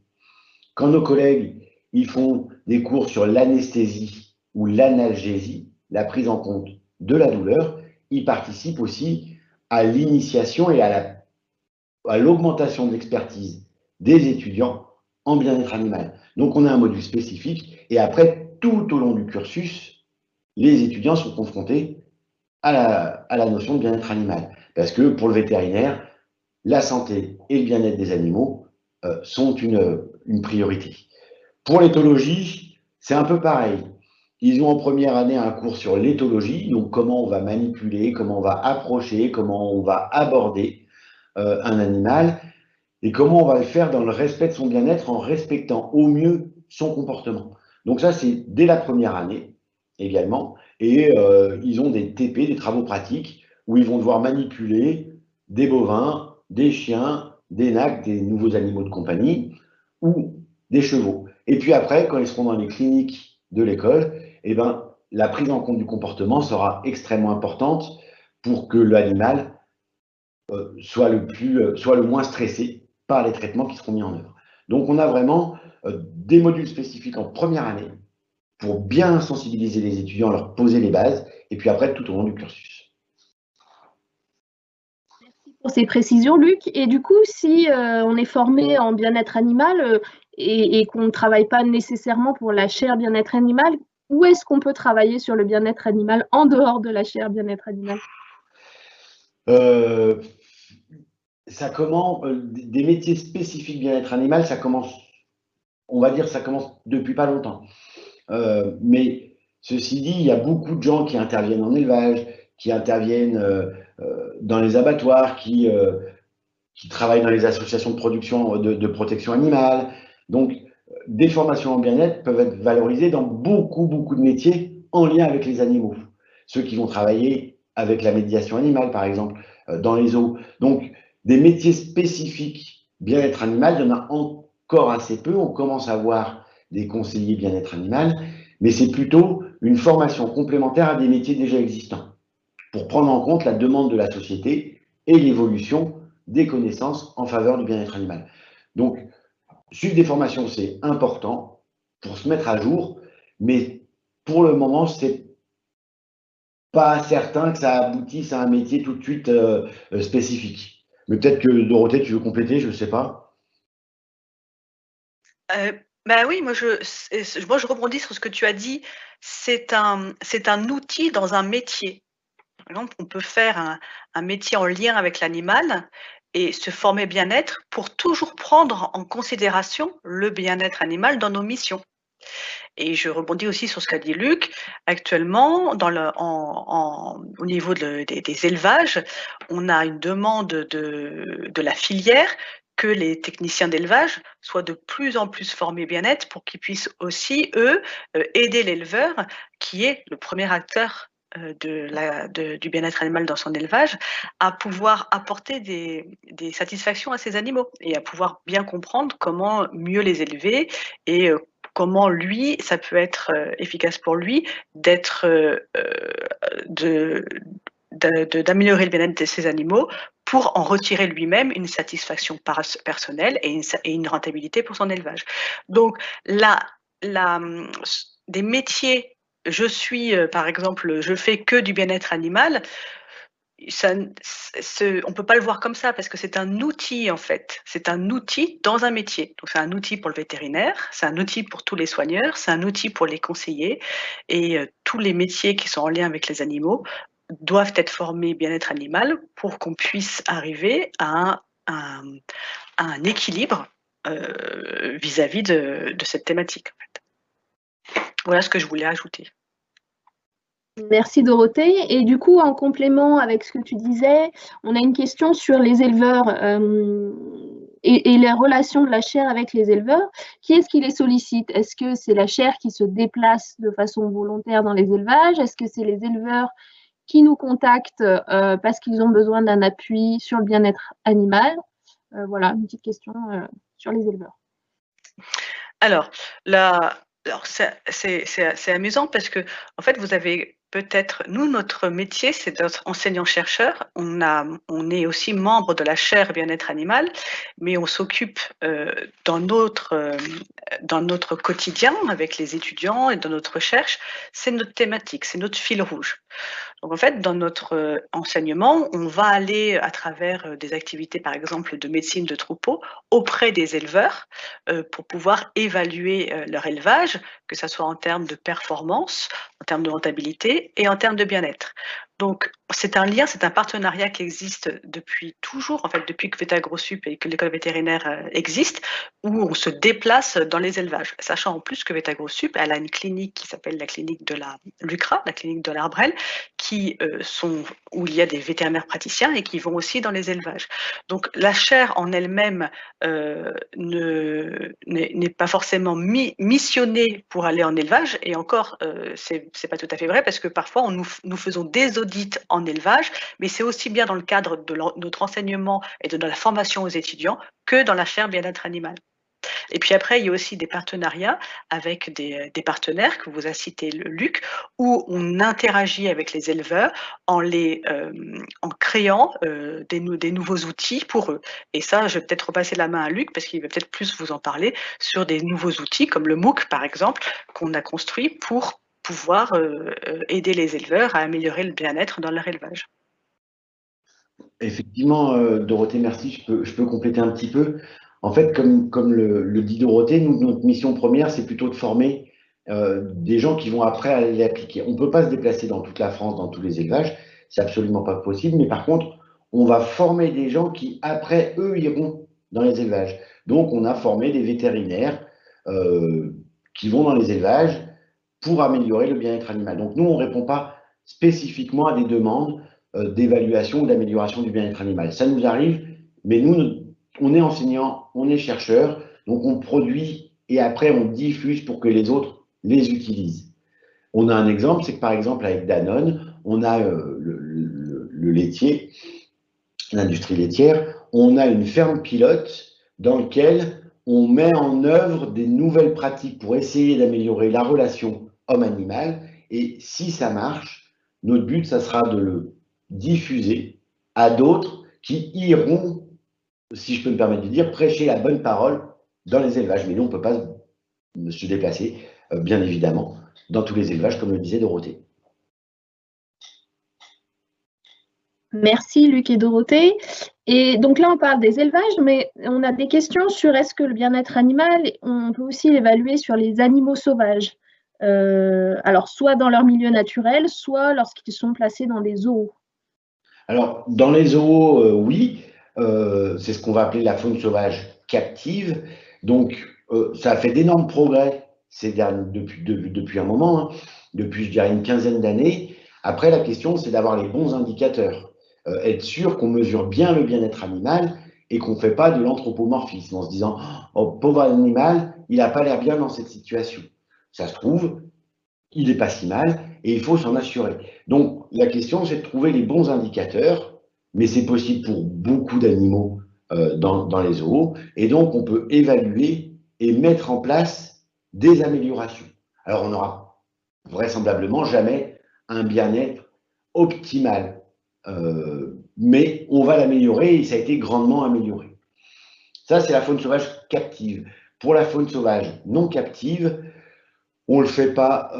Quand nos collègues ils font des cours sur l'anesthésie ou l'analgésie, la prise en compte de la douleur, ils participent aussi à l'initiation et à l'augmentation de l'expertise des étudiants en bien-être animal. Donc on a un module spécifique et après, tout au long du cursus, les étudiants sont confrontés à la notion de bien-être animal. Parce que pour le vétérinaire, la santé et le bien-être des animaux sont une priorité. Pour l'éthologie, c'est un peu pareil. Ils ont en première année un cours sur l'éthologie, donc comment on va manipuler, comment on va approcher, comment on va aborder un animal et comment on va le faire dans le respect de son bien-être en respectant au mieux son comportement. Donc ça, c'est dès la première année également. Et ils ont des TP, des travaux pratiques, où ils vont devoir manipuler des bovins, des chiens, des nacs, des nouveaux animaux de compagnie, ou des chevaux. Et puis après, quand ils seront dans les cliniques de l'école, eh ben, la prise en compte du comportement sera extrêmement importante pour que l'animal soit le moins stressé par les traitements qui seront mis en œuvre. Donc on a vraiment des modules spécifiques en première année pour bien sensibiliser les étudiants, leur poser les bases, et puis après tout au long du cursus. Merci pour ces précisions, Luc. Et du coup, si on est formé en bien-être animal et qu'on ne travaille pas nécessairement pour la chaire bien-être animal, où est-ce qu'on peut travailler sur le bien-être animal en dehors de la chaire bien-être animal? Ça commence, des métiers spécifiques bien-être animal, ça commence, on va dire, ça commence depuis pas longtemps. Mais ceci dit, il y a beaucoup de gens qui interviennent en élevage, qui interviennent dans les abattoirs, qui travaillent dans les associations de production de protection animale. Donc, des formations en bien-être peuvent être valorisées dans beaucoup de métiers en lien avec les animaux. Ceux qui vont travailler avec la médiation animale, par exemple, dans les zoos. Donc, des métiers spécifiques bien-être animal, il y en a encore assez peu. On commence à voir des conseillers bien-être animal, mais c'est plutôt une formation complémentaire à des métiers déjà existants pour prendre en compte la demande de la société et l'évolution des connaissances en faveur du bien-être animal. Donc, suivre des formations, c'est important pour se mettre à jour, mais pour le moment, c'est pas certain que ça aboutisse à un métier tout de suite spécifique. Mais peut-être que Dorothée, tu veux compléter, je ne sais pas. Bah oui, moi je rebondis sur ce que tu as dit. C'est un outil dans un métier. Par exemple, on peut faire un métier en lien avec l'animal et se former bien-être pour toujours prendre en considération le bien-être animal dans nos missions. Et je rebondis aussi sur ce qu'a dit Luc. Actuellement, au niveau des élevages, on a une demande de la filière que les techniciens d'élevage soient de plus en plus formés bien-être pour qu'ils puissent aussi, eux, aider l'éleveur qui est le premier acteur du bien-être animal dans son élevage, à pouvoir apporter des satisfactions à ces animaux et à pouvoir bien comprendre comment mieux les élever et comment lui, ça peut être efficace pour lui d'améliorer le bien-être de ses animaux pour en retirer lui-même une satisfaction personnelle et une rentabilité pour son élevage. Donc, des métiers, par exemple, je fais que du bien-être animal, ça, on peut pas le voir comme ça parce que c'est un outil en fait. C'est un outil dans un métier. Donc c'est un outil pour le vétérinaire, c'est un outil pour tous les soigneurs, c'est un outil pour les conseillers et tous les métiers qui sont en lien avec les animaux doivent être formés bien-être animal pour qu'on puisse arriver à un équilibre vis-à-vis de cette thématique. En fait. Voilà ce que je voulais ajouter. Merci Dorothée. Et du coup, en complément avec ce que tu disais, on a une question sur les éleveurs et les relations de la chaire avec les éleveurs. Qui est-ce qui les sollicite? Est-ce que c'est la chaire qui se déplace de façon volontaire dans les élevages? Est-ce que c'est les éleveurs qui nous contactent parce qu'ils ont besoin d'un appui sur le bien-être animal? Voilà, une petite question sur les éleveurs. Alors, c'est amusant parce que en fait, vous avez peut-être nous, notre métier, c'est d'être enseignant-chercheur. On est aussi membre de la chaire bien-être animal, mais on s'occupe, dans notre quotidien avec les étudiants et dans notre recherche, c'est notre thématique, c'est notre fil rouge. Donc en fait, dans notre, enseignement, on va aller à travers, des activités, par exemple, de médecine de troupeau auprès des éleveurs, pour pouvoir évaluer, leur élevage, que ça soit en termes de performance, en termes de rentabilité et en termes de bien-être. Donc c'est un lien, c'est un partenariat qui existe depuis toujours, en fait, depuis que VétaGrosSup et que l'école vétérinaire, existe, où on se déplace dans les élevages. Sachant en plus que VétaGrosSup, elle a une clinique qui s'appelle la clinique de la Lucra, la clinique de l'Arbrel, où il y a des vétérinaires praticiens et qui vont aussi dans les élevages. Donc la chaire en elle-même n'est pas forcément missionnée pour aller en élevage, et encore, c'est pas tout à fait vrai parce que parfois nous faisons des audits en élevage, mais c'est aussi bien dans le cadre de notre enseignement et de la formation aux étudiants que dans la chaire bien-être animal. Et puis après, il y a aussi des partenariats avec des partenaires que vous a cité Luc, où on interagit avec les éleveurs en créant des nouveaux outils pour eux. Et ça, je vais peut-être repasser la main à Luc parce qu'il va peut-être plus vous en parler sur des nouveaux outils comme le MOOC par exemple, qu'on a construit pour pouvoir aider les éleveurs à améliorer le bien-être dans leur élevage. Effectivement, Dorothée, merci. Je peux compléter un petit peu. En fait, comme le dit Dorothée, nous, notre mission première, c'est plutôt de former des gens qui vont après aller l'appliquer. On ne peut pas se déplacer dans toute la France, dans tous les élevages, c'est absolument pas possible. Mais par contre, on va former des gens qui, après, eux, iront dans les élevages. Donc, on a formé des vétérinaires qui vont dans les élevages pour améliorer le bien-être animal. Donc, nous, on ne répond pas spécifiquement à des demandes d'évaluation ou d'amélioration du bien-être animal. Ça nous arrive, mais nous, on est enseignant, on est chercheur, donc on produit et après on diffuse pour que les autres les utilisent. On a un exemple, c'est que par exemple avec Danone, on a le laitier, l'industrie laitière, on a une ferme pilote dans laquelle on met en œuvre des nouvelles pratiques pour essayer d'améliorer la relation homme-animal. Et si ça marche, notre but, ça sera de le diffuser à d'autres qui iront, si je peux me permettre de dire, prêcher la bonne parole dans les élevages. Mais nous, on ne peut pas se déplacer, bien évidemment, dans tous les élevages, comme le disait Dorothée. Merci Luc et Dorothée. Et donc là, on parle des élevages, mais on a des questions sur est-ce que le bien-être animal, on peut aussi l'évaluer sur les animaux sauvages. Alors, soit dans leur milieu naturel, soit lorsqu'ils sont placés dans des zoos. Alors, dans les zoos, oui, c'est ce qu'on va appeler la faune sauvage captive. Donc, ça a fait d'énormes progrès depuis un moment, hein, depuis, je dirais, une quinzaine d'années. Après, la question, c'est d'avoir les bons indicateurs. Être sûr qu'on mesure bien le bien-être animal et qu'on ne fait pas de l'anthropomorphisme en se disant « Oh, pauvre animal, il n'a pas l'air bien dans cette situation ». Ça se trouve, il n'est pas si mal et il faut s'en assurer. Donc, la question, c'est de trouver les bons indicateurs, mais c'est possible pour beaucoup d'animaux dans les zoos. Et donc, on peut évaluer et mettre en place des améliorations. Alors, on n'aura vraisemblablement jamais un bien-être optimal, mais on va l'améliorer et ça a été grandement amélioré. Ça, c'est la faune sauvage captive. Pour la faune sauvage non captive, on ne le fait pas,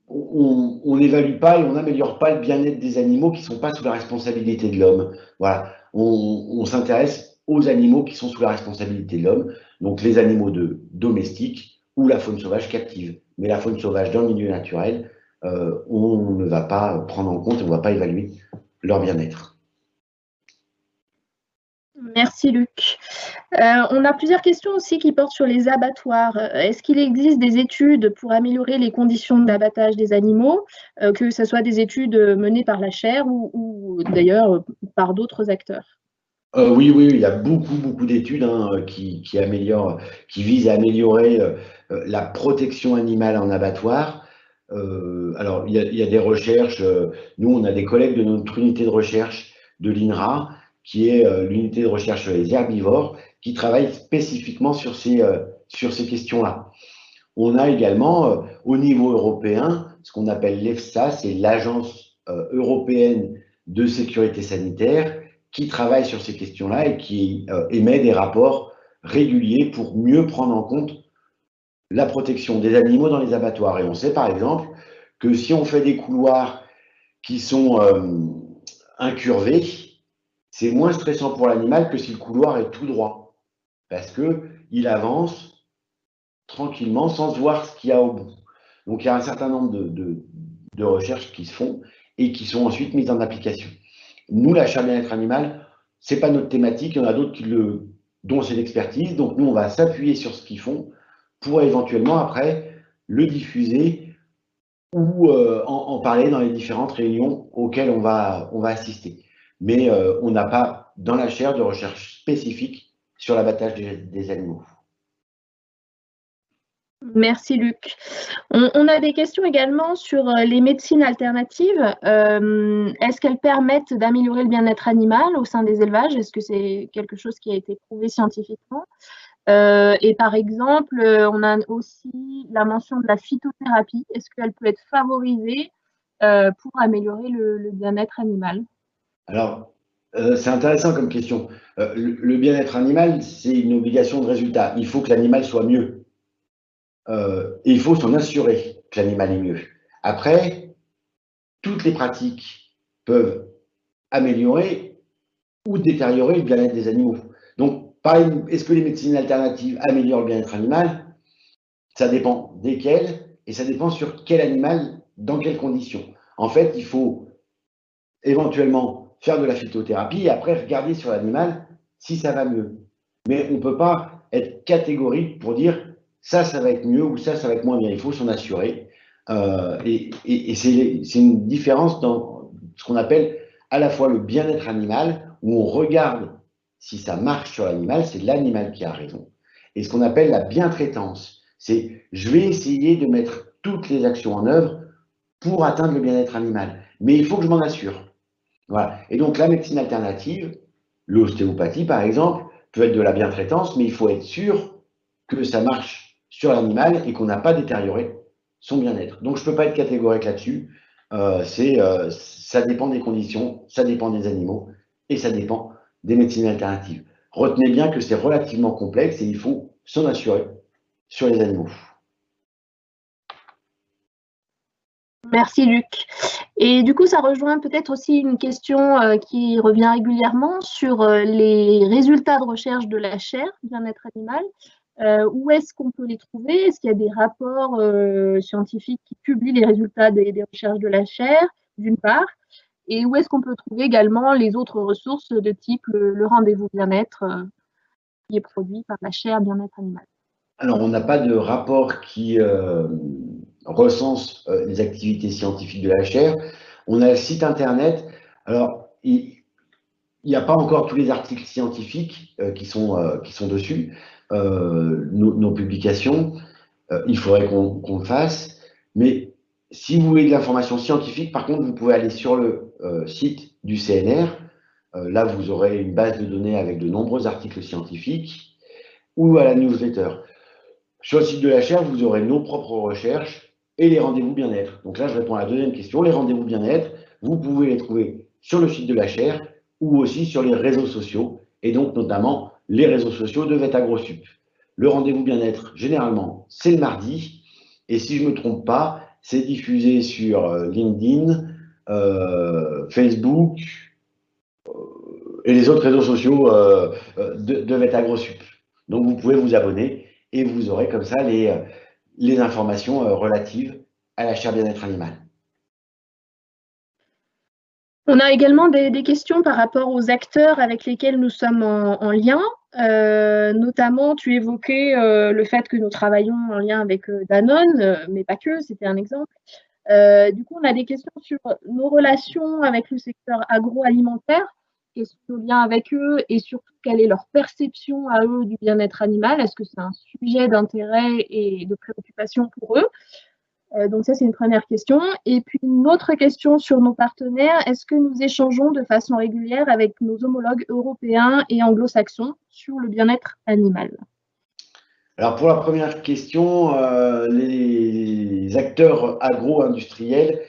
on n'évalue pas et on n'améliore pas le bien-être des animaux qui ne sont pas sous la responsabilité de l'homme. Voilà, on s'intéresse aux animaux qui sont sous la responsabilité de l'homme, donc les animaux domestiques ou la faune sauvage captive. Mais la faune sauvage dans le milieu naturel, on ne va pas prendre en compte et on ne va pas évaluer leur bien-être. Merci Luc. On a plusieurs questions aussi qui portent sur les abattoirs. Est-ce qu'il existe des études pour améliorer les conditions d'abattage des animaux, que ce soit des études menées par la chaire ou d'ailleurs par d'autres acteurs? Oui, il y a beaucoup d'études qui visent à améliorer la protection animale en abattoir. Alors, il y a des recherches. Nous, on a des collègues de notre unité de recherche de l'INRA qui est l'unité de recherche sur les herbivores, qui travaille spécifiquement sur ces questions-là. On a également, au niveau européen, ce qu'on appelle l'EFSA, c'est l'Agence européenne de sécurité sanitaire, qui travaille sur ces questions-là et qui émet des rapports réguliers pour mieux prendre en compte la protection des animaux dans les abattoirs. Et on sait par exemple que si on fait des couloirs qui sont incurvés, c'est moins stressant pour l'animal que si le couloir est tout droit, parce qu'il avance tranquillement sans voir ce qu'il y a au bout. Donc il y a un certain nombre de recherches qui se font et qui sont ensuite mises en application. Nous, la chaire bien-être animal, ce n'est pas notre thématique, il y en a d'autres dont c'est l'expertise, donc nous on va s'appuyer sur ce qu'ils font pour éventuellement après le diffuser ou en parler dans les différentes réunions auxquelles on va assister. Mais on n'a pas dans la chaire de recherche spécifique sur l'abattage des animaux. Merci Luc. On a des questions également sur les médecines alternatives. Est-ce qu'elles permettent d'améliorer le bien-être animal au sein des élevages? Est-ce que c'est quelque chose qui a été prouvé scientifiquement? Et par exemple, on a aussi la mention de la phytothérapie. Est-ce qu'elle peut être favorisée pour améliorer le bien-être animal? Alors, c'est intéressant comme question. Le bien-être animal, c'est une obligation de résultat. Il faut que l'animal soit mieux. Et il faut s'en assurer que l'animal est mieux. Après, toutes les pratiques peuvent améliorer ou détériorer le bien-être des animaux. Donc, est-ce que les médecines alternatives améliorent le bien-être animal? Ça dépend desquelles et ça dépend sur quel animal, dans quelles conditions. En fait, il faut éventuellement faire de la phytothérapie et après regarder sur l'animal si ça va mieux. Mais on ne peut pas être catégorique pour dire ça va être mieux ou ça va être moins bien. Il faut s'en assurer. Et c'est une différence dans ce qu'on appelle à la fois le bien-être animal, où on regarde si ça marche sur l'animal, c'est l'animal qui a raison. Et ce qu'on appelle la bientraitance, c'est je vais essayer de mettre toutes les actions en œuvre pour atteindre le bien-être animal. Mais il faut que je m'en assure. Voilà. Et donc la médecine alternative, l'ostéopathie par exemple, peut être de la bientraitance, mais il faut être sûr que ça marche sur l'animal et qu'on n'a pas détérioré son bien-être. Donc je ne peux pas être catégorique là-dessus. Ça dépend des conditions, ça dépend des animaux et ça dépend des médecines alternatives. Retenez bien que c'est relativement complexe et il faut s'en assurer sur les animaux. Merci Luc. Et du coup, ça rejoint peut-être aussi une question qui revient régulièrement sur les résultats de recherche de la chaire bien-être animal. Où est-ce qu'on peut les trouver? Est-ce qu'il y a des rapports scientifiques qui publient les résultats des recherches de la chaire, d'une part? Et où est-ce qu'on peut trouver également les autres ressources de type le rendez-vous bien-être qui est produit par la chaire bien-être animal? Alors, on n'a pas de rapport qui recense les activités scientifiques de la chaire. On a le site internet. Alors, il n'y a pas encore tous les articles scientifiques qui sont dessus, nos publications. Il faudrait qu'on le fasse. Mais si vous voulez de l'information scientifique, par contre, vous pouvez aller sur le site du CNR. Là, vous aurez une base de données avec de nombreux articles scientifiques ou à la newsletter. Sur le site de la chaire, vous aurez nos propres recherches et les rendez-vous bien-être. Donc là, je réponds à la deuxième question. Les rendez-vous bien-être, vous pouvez les trouver sur le site de la chaire ou aussi sur les réseaux sociaux, et donc notamment les réseaux sociaux de VetAgroSup. Le rendez-vous bien-être, généralement, c'est le mardi, et si je ne me trompe pas, c'est diffusé sur LinkedIn, Facebook et les autres réseaux sociaux de VetAgroSup. Donc vous pouvez vous abonner et vous aurez comme ça les informations relatives à la chaire bien-être animal. On a également des questions par rapport aux acteurs avec lesquels nous sommes en lien. Notamment, tu évoquais le fait que nous travaillons en lien avec Danone, mais pas que, c'était un exemple. Du coup, on a des questions sur nos relations avec le secteur agroalimentaire, quels sont nos liens avec eux et surtout quelle est leur perception à eux du bien-être animal. Est-ce que c'est un sujet d'intérêt et de préoccupation pour eux? Donc ça, c'est une première question. Et puis une autre question sur nos partenaires. Est-ce que nous échangeons de façon régulière avec nos homologues européens et anglo-saxons sur le bien-être animal? Alors pour la première question, les acteurs agro-industriels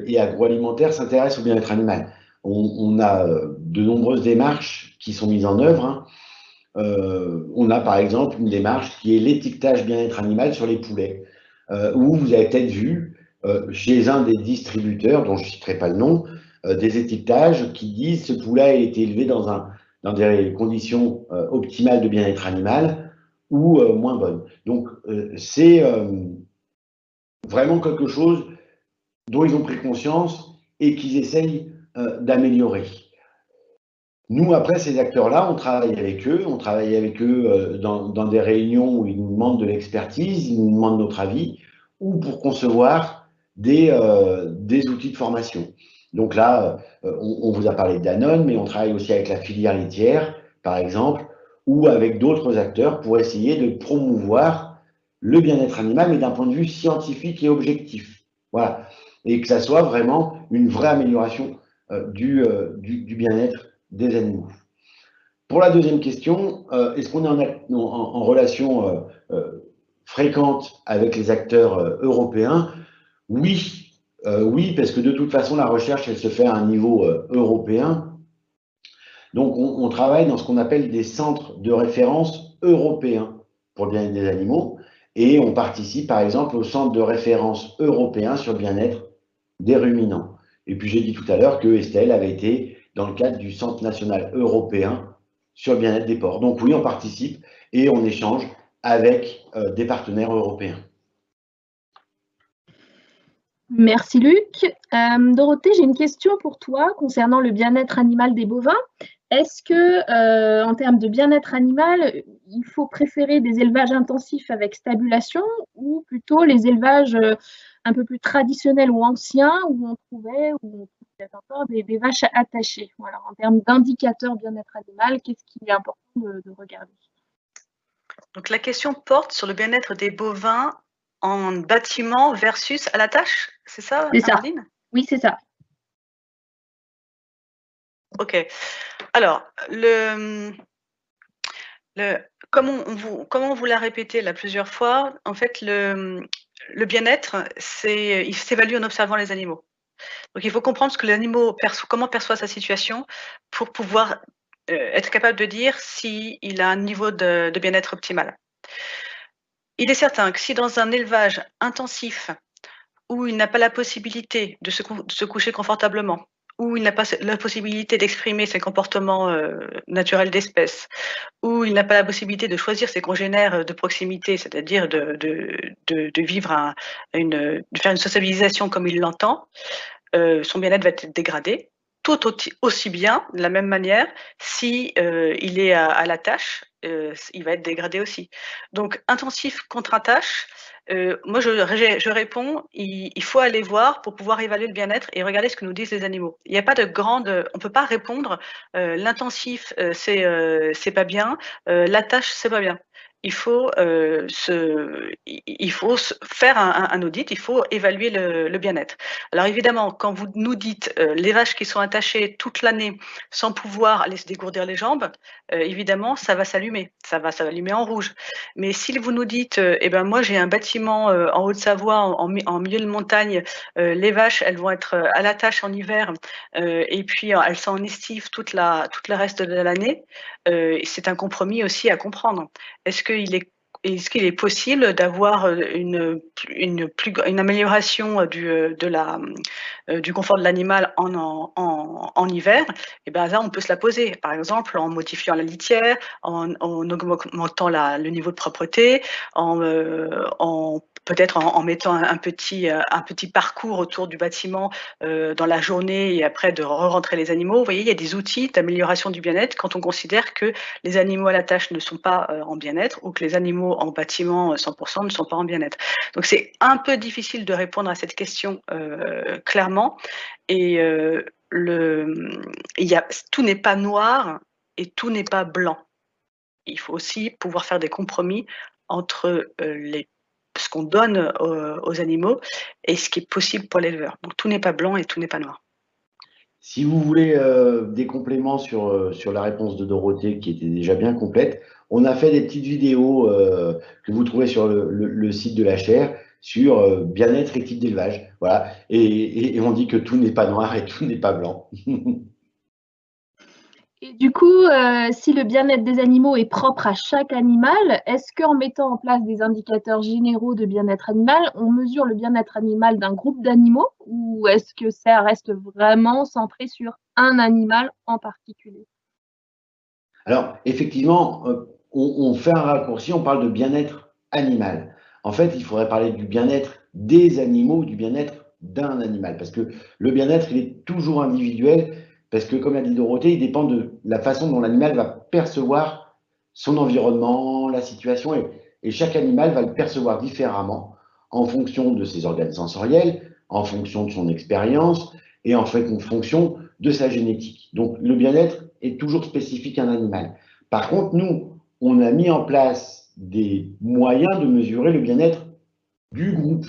et agroalimentaires s'intéressent au bien-être animal. On a de nombreuses démarches qui sont mises en œuvre, hein. On a par exemple une démarche qui est l'étiquetage bien-être animal sur les poulets, où vous avez peut-être vu chez un des distributeurs, dont je ne citerai pas le nom, des étiquetages qui disent ce poulet a été élevé dans des conditions optimales de bien-être animal ou moins bonnes. Donc c'est vraiment quelque chose dont ils ont pris conscience et qu'ils essayent d'améliorer. Nous, après, ces acteurs-là, on travaille avec eux dans des réunions où ils nous demandent de l'expertise, ils nous demandent notre avis, ou pour concevoir des outils de formation. Donc là, on vous a parlé de Danone, mais on travaille aussi avec la filière laitière, par exemple, ou avec d'autres acteurs pour essayer de promouvoir le bien-être animal, mais d'un point de vue scientifique et objectif. Voilà. Et que ça soit vraiment une vraie amélioration du bien-être des animaux. Pour la deuxième question, est-ce qu'on est en relation fréquente avec les acteurs européens? Oui, oui, parce que de toute façon, la recherche, elle se fait à un niveau européen. Donc, on travaille dans ce qu'on appelle des centres de référence européens pour le bien-être des animaux, et on participe, par exemple, au centre de référence européen sur le bien-être des ruminants. Et puis, j'ai dit tout à l'heure que Estelle avait été dans le cadre du Centre national européen sur le bien-être des porcs. Donc oui, on participe et on échange avec des partenaires européens. Merci Luc. Dorothée, j'ai une question pour toi concernant le bien-être animal des bovins. Est-ce que, en termes de bien-être animal, il faut préférer des élevages intensifs avec stabulation ou plutôt les élevages un peu plus traditionnels ou anciens où on trouvait peut-être encore des vaches attachées? Voilà, en termes d'indicateurs bien-être animal, qu'est-ce qu'il est important de regarder? Donc la question porte sur le bien-être des bovins en bâtiment versus à la tâche, c'est ça, C'est ça. Amandine? Oui, c'est ça. Ok. Alors, comme on vous l'a répété là plusieurs fois, en fait, le bien-être, il s'évalue en observant les animaux. Donc il faut comprendre ce que l'animal comment perçoit sa situation pour pouvoir être capable de dire s'il a un niveau de bien-être optimal. Il est certain que si dans un élevage intensif, où il n'a pas la possibilité de se coucher confortablement, où il n'a pas la possibilité d'exprimer ses comportements naturels d'espèce, où il n'a pas la possibilité de choisir ses congénères de proximité, c'est-à-dire de vivre de faire une sociabilisation comme il l'entend, son bien-être va être dégradé. Tout aussi bien, de la même manière, si il est à la tâche, il va être dégradé aussi. Donc intensif contre tâche, moi je réponds, il faut aller voir pour pouvoir évaluer le bien-être et regarder ce que nous disent les animaux. Il n'y a pas de on peut pas répondre l'intensif c'est pas bien, la tâche c'est pas bien. Il faut faire un audit, il faut évaluer le bien-être. Alors évidemment, quand vous nous dites les vaches qui sont attachées toute l'année sans pouvoir aller se dégourdir les jambes, évidemment, ça va s'allumer, ça va allumer en rouge. Mais si vous nous dites, eh ben moi j'ai un bâtiment en Haute-Savoie, en milieu de montagne, les vaches elles vont être à la tâche en hiver et puis elles sont en estive tout le reste de l'année, c'est un compromis aussi à comprendre. Est-ce qu'il est possible d'avoir une amélioration du confort de l'animal en hiver? Et ben là, on peut se la poser. Par exemple, en modifiant la litière, en augmentant le niveau de propreté, peut-être en mettant un petit parcours autour du bâtiment dans la journée et après de re-rentrer les animaux. Vous voyez, il y a des outils d'amélioration du bien-être quand on considère que les animaux à la tâche ne sont pas en bien-être ou que les animaux en bâtiment 100% ne sont pas en bien-être. Donc c'est un peu difficile de répondre à cette question clairement. Et tout n'est pas noir et tout n'est pas blanc. Il faut aussi pouvoir faire des compromis entre les ce qu'on donne aux animaux et ce qui est possible pour l'éleveur. Donc tout n'est pas blanc et tout n'est pas noir. Si vous voulez des compléments sur la réponse de Dorothée, qui était déjà bien complète, on a fait des petites vidéos que vous trouvez sur le site de la chaire sur bien-être et type d'élevage. Voilà. Et on dit que tout n'est pas noir et tout n'est pas blanc. Et du coup, si le bien-être des animaux est propre à chaque animal, est-ce qu'en mettant en place des indicateurs généraux de bien-être animal, on mesure le bien-être animal d'un groupe d'animaux ou est-ce que ça reste vraiment centré sur un animal en particulier? Alors, effectivement, on fait un raccourci, on parle de bien-être animal. En fait, il faudrait parler du bien-être des animaux, du bien-être d'un animal, parce que le bien-être, il est toujours individuel, parce que, comme l'a dit Dorothée, il dépend de la façon dont l'animal va percevoir son environnement, la situation, et chaque animal va le percevoir différemment en fonction de ses organes sensoriels, en fonction de son expérience, et en fait, en fonction de sa génétique. Donc, le bien-être est toujours spécifique à un animal. Par contre, nous, on a mis en place des moyens de mesurer le bien-être du groupe.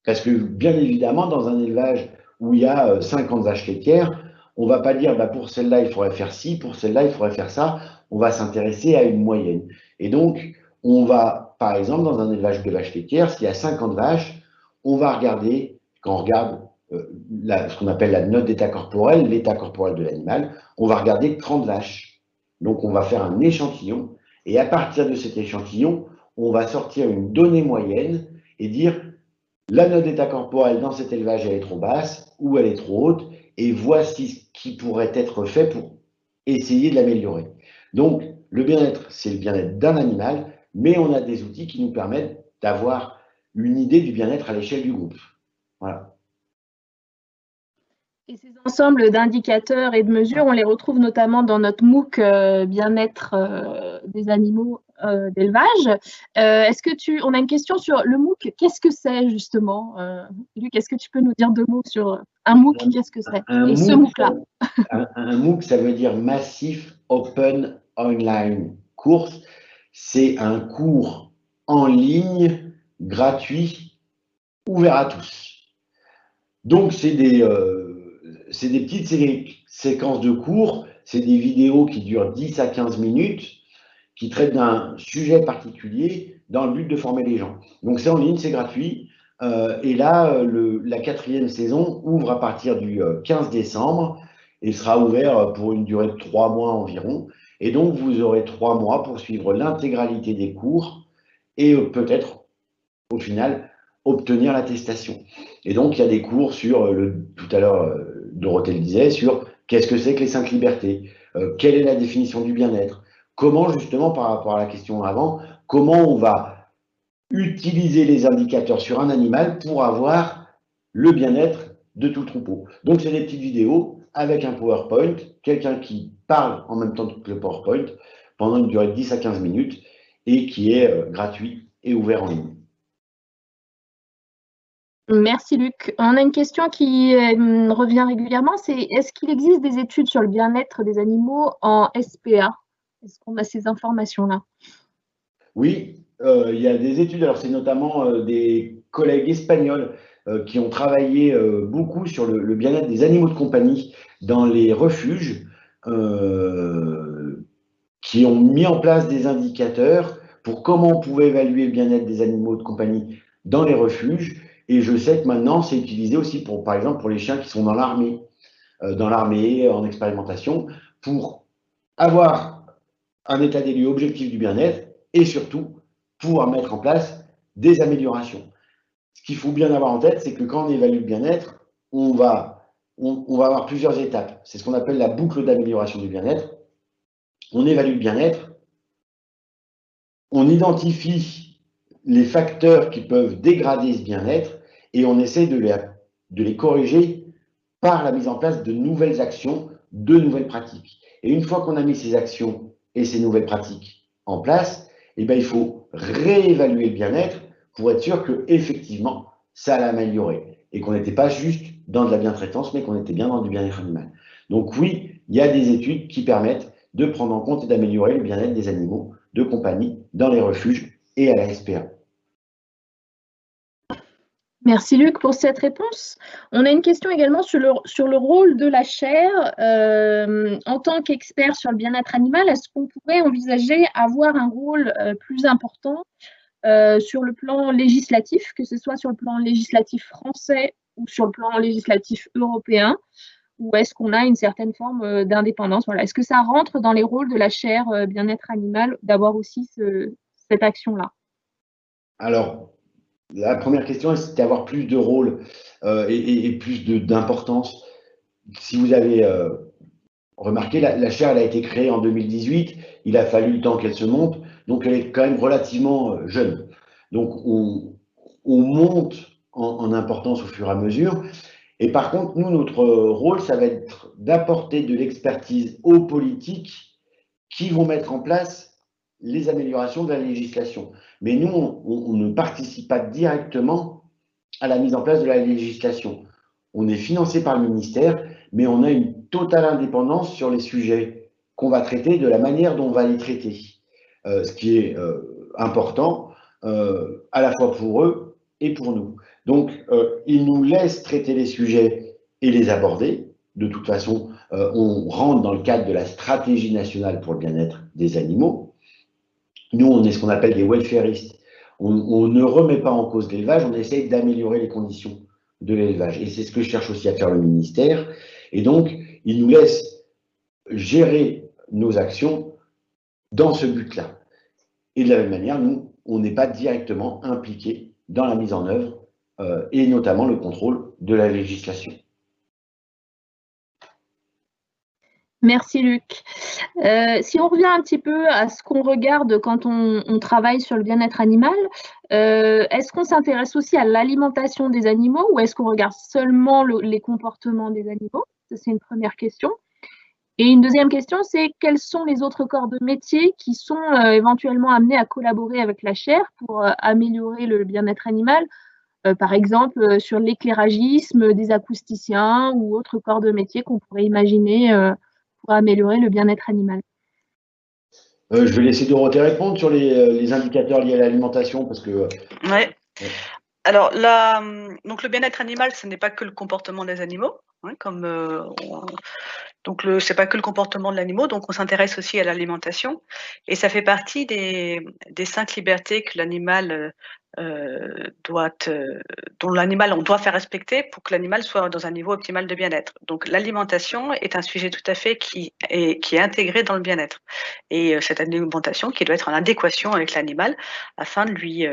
Parce que, bien évidemment, dans un élevage où il y a 50 vaches laitières, on ne va pas dire bah, pour celle-là, il faudrait faire ci, pour celle-là, il faudrait faire ça. On va s'intéresser à une moyenne. Et donc, on va, par exemple, dans un élevage de vaches laitières, s'il y a 50 vaches, on va regarder, quand on regarde ce qu'on appelle la note d'état corporel, l'état corporel de l'animal, on va regarder 30 vaches. Donc, on va faire un échantillon. Et à partir de cet échantillon, on va sortir une donnée moyenne et dire la note d'état corporel dans cet élevage, elle est trop basse ou elle est trop haute, et voici ce qui pourrait être fait pour essayer de l'améliorer. Donc, le bien-être, c'est le bien-être d'un animal, mais on a des outils qui nous permettent d'avoir une idée du bien-être à l'échelle du groupe. Voilà. Et ces ensembles d'indicateurs et de mesures, on les retrouve notamment dans notre MOOC bien-être des animaux d'élevage. On a une question sur le MOOC. Qu'est-ce que c'est justement Luc, est-ce que tu peux nous dire deux mots sur un MOOC? Qu'est-ce que c'est? Et ce MOOC-là? Un MOOC, ça veut dire Massive Open Online Course. C'est un cours en ligne gratuit ouvert à tous. Donc, c'est des petites séquences de cours, c'est des vidéos qui durent 10 à 15 minutes, qui traitent d'un sujet particulier dans le but de former les gens. Donc, c'est en ligne, c'est gratuit. Et là, la 4e saison ouvre à partir du 15 décembre et sera ouvert pour une durée de 3 mois environ. Et donc, vous aurez 3 mois pour suivre l'intégralité des cours et peut-être, au final, obtenir l'attestation. Et donc, il y a des cours sur, tout à l'heure, Dorothée le disait, sur qu'est-ce que c'est que les 5 libertés, quelle est la définition du bien-être, comment justement, par rapport à la question avant, comment on va utiliser les indicateurs sur un animal pour avoir le bien-être de tout le troupeau. Donc, c'est des petites vidéos avec un PowerPoint, quelqu'un qui parle en même temps que le PowerPoint pendant une durée de 10 à 15 minutes et qui est gratuit et ouvert en ligne. Merci Luc. On a une question qui revient régulièrement, c'est est-ce qu'il existe des études sur le bien-être des animaux en SPA? Est-ce qu'on a ces informations-là? Oui, il y a des études, alors c'est notamment des collègues espagnols qui ont travaillé beaucoup sur le bien-être des animaux de compagnie dans les refuges, qui ont mis en place des indicateurs pour comment on pouvait évaluer le bien-être des animaux de compagnie dans les refuges. Et je sais que maintenant, c'est utilisé aussi pour, par exemple, pour les chiens qui sont dans l'armée, en expérimentation, pour avoir un état des lieux objectif du bien-être et surtout pouvoir mettre en place des améliorations. Ce qu'il faut bien avoir en tête, c'est que quand on évalue le bien-être, on va avoir plusieurs étapes. C'est ce qu'on appelle la boucle d'amélioration du bien-être. On évalue le bien-être, on identifie les facteurs qui peuvent dégrader ce bien-être et on essaie de les corriger par la mise en place de nouvelles actions, de nouvelles pratiques. Et une fois qu'on a mis ces actions et ces nouvelles pratiques en place, eh bien, il faut réévaluer le bien-être pour être sûr qu'effectivement, ça allait améliorer et qu'on n'était pas juste dans de la bientraitance, mais qu'on était bien dans du bien-être animal. Donc oui, il y a des études qui permettent de prendre en compte et d'améliorer le bien-être des animaux de compagnie dans les refuges et à la SPA. Merci Luc pour cette réponse. On a une question également sur le rôle de la chaire. En tant qu'expert sur le bien-être animal, est-ce qu'on pourrait envisager avoir un rôle plus important sur le plan législatif, que ce soit sur le plan législatif français ou sur le plan législatif européen, ou est-ce qu'on a une certaine forme d'indépendance? Voilà. Est-ce que ça rentre dans les rôles de la chaire bien-être animal d'avoir aussi cette action-là? Alors, la première question, c'est d'avoir plus de rôle et plus d'importance. Si vous avez remarqué, la chaire, elle a été créée en 2018. Il a fallu le temps qu'elle se monte. Donc, elle est quand même relativement jeune. Donc, on monte en importance au fur et à mesure. Et par contre, nous, notre rôle, ça va être d'apporter de l'expertise aux politiques qui vont mettre en place les améliorations de la législation. Mais nous, on ne participe pas directement à la mise en place de la législation. On est financé par le ministère, mais on a une totale indépendance sur les sujets qu'on va traiter, de la manière dont on va les traiter. Ce qui est important, à la fois pour eux et pour nous. Donc, ils nous laissent traiter les sujets et les aborder. De toute façon, on rentre dans le cadre de la stratégie nationale pour le bien-être des animaux. Nous, on est ce qu'on appelle des welfaristes. On ne remet pas en cause l'élevage, on essaye d'améliorer les conditions de l'élevage. Et c'est ce que cherche aussi à faire le ministère. Et donc, il nous laisse gérer nos actions dans ce but-là. Et de la même manière, nous, on n'est pas directement impliqués dans la mise en œuvre et notamment le contrôle de la législation. Merci Luc. Si on revient un petit peu à ce qu'on regarde quand on travaille sur le bien-être animal, est-ce qu'on s'intéresse aussi à l'alimentation des animaux ou est-ce qu'on regarde seulement les comportements des animaux? Ça, c'est une première question. Et une deuxième question, c'est quels sont les autres corps de métier qui sont éventuellement amenés à collaborer avec la chaire pour améliorer le bien-être animal, par exemple sur l'éclairagisme, des acousticiens ou autres corps de métier qu'on pourrait imaginer pour améliorer le bien-être animal. Je vais laisser Dorothée répondre sur les indicateurs liés à l'alimentation parce que. Ouais. Alors, donc le bien-être animal, ce n'est pas que le comportement des animaux, hein, donc c'est pas que le comportement de l'animal, donc on s'intéresse aussi à l'alimentation, et ça fait partie des 5 libertés que l'animal dont l'animal on doit faire respecter pour que l'animal soit dans un niveau optimal de bien-être. Donc l'alimentation est un sujet tout à fait qui est intégré dans le bien-être, et cette alimentation qui doit être en adéquation avec l'animal afin de lui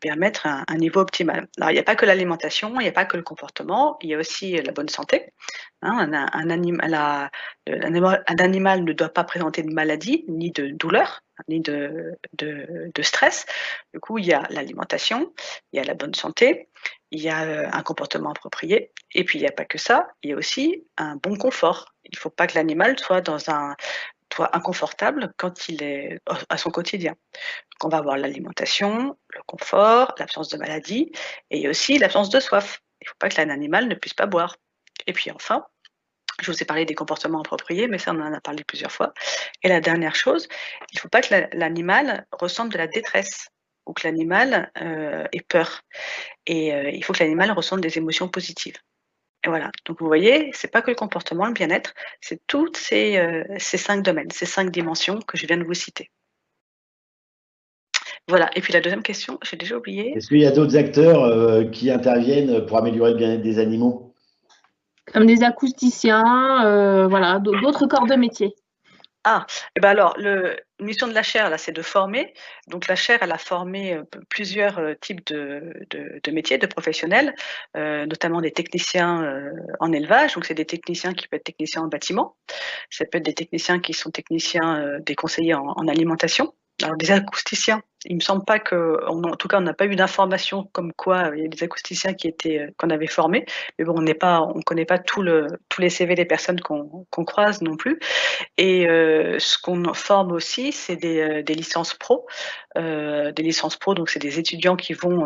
permettre un niveau optimal. Alors il n'y a pas que l'alimentation, il n'y a pas que le comportement, il y a aussi la bonne santé. Hein, un animal ne doit pas présenter de maladie, ni de douleur, ni de stress. Du coup, il y a l'alimentation, il y a la bonne santé, il y a un comportement approprié, et puis il n'y a pas que ça, il y a aussi un bon confort. Il ne faut pas que l'animal soit inconfortable quand il est à son quotidien. Donc on va avoir l'alimentation, le confort, l'absence de maladie, et il y a aussi l'absence de soif. Il ne faut pas que l'animal ne puisse pas boire. Et puis enfin, je vous ai parlé des comportements appropriés, mais ça, on en a parlé plusieurs fois. Et la dernière chose, il ne faut pas que l'animal ressente de la détresse ou que l'animal ait peur. Et il faut que l'animal ressente des émotions positives. Et voilà. Donc vous voyez, c'est pas que le comportement, le bien-être, c'est toutes ces 5 domaines, ces 5 dimensions que je viens de vous citer. Voilà. Et puis la deuxième question, j'ai déjà oublié. Est-ce qu'il y a d'autres acteurs qui interviennent pour améliorer le bien-être des animaux? Comme des acousticiens, voilà, d'autres corps de métier. Ah, et ben alors, la mission de la chaire, là, c'est de former. Donc la chaire, elle a formé plusieurs types de métiers, de professionnels, notamment des techniciens en élevage. Donc c'est des techniciens qui peuvent être techniciens en bâtiment. Ça peut être des techniciens qui sont techniciens, des conseillers en alimentation. Alors des acousticiens, il me semble pas en tout cas, on n'a pas eu d'informations comme quoi il y a des acousticiens qu'on avait formés. Mais bon, on connaît pas tous les CV des personnes qu'on croise non plus. Et ce qu'on forme aussi, c'est des licences pro. Des licences pro, donc c'est des étudiants qui vont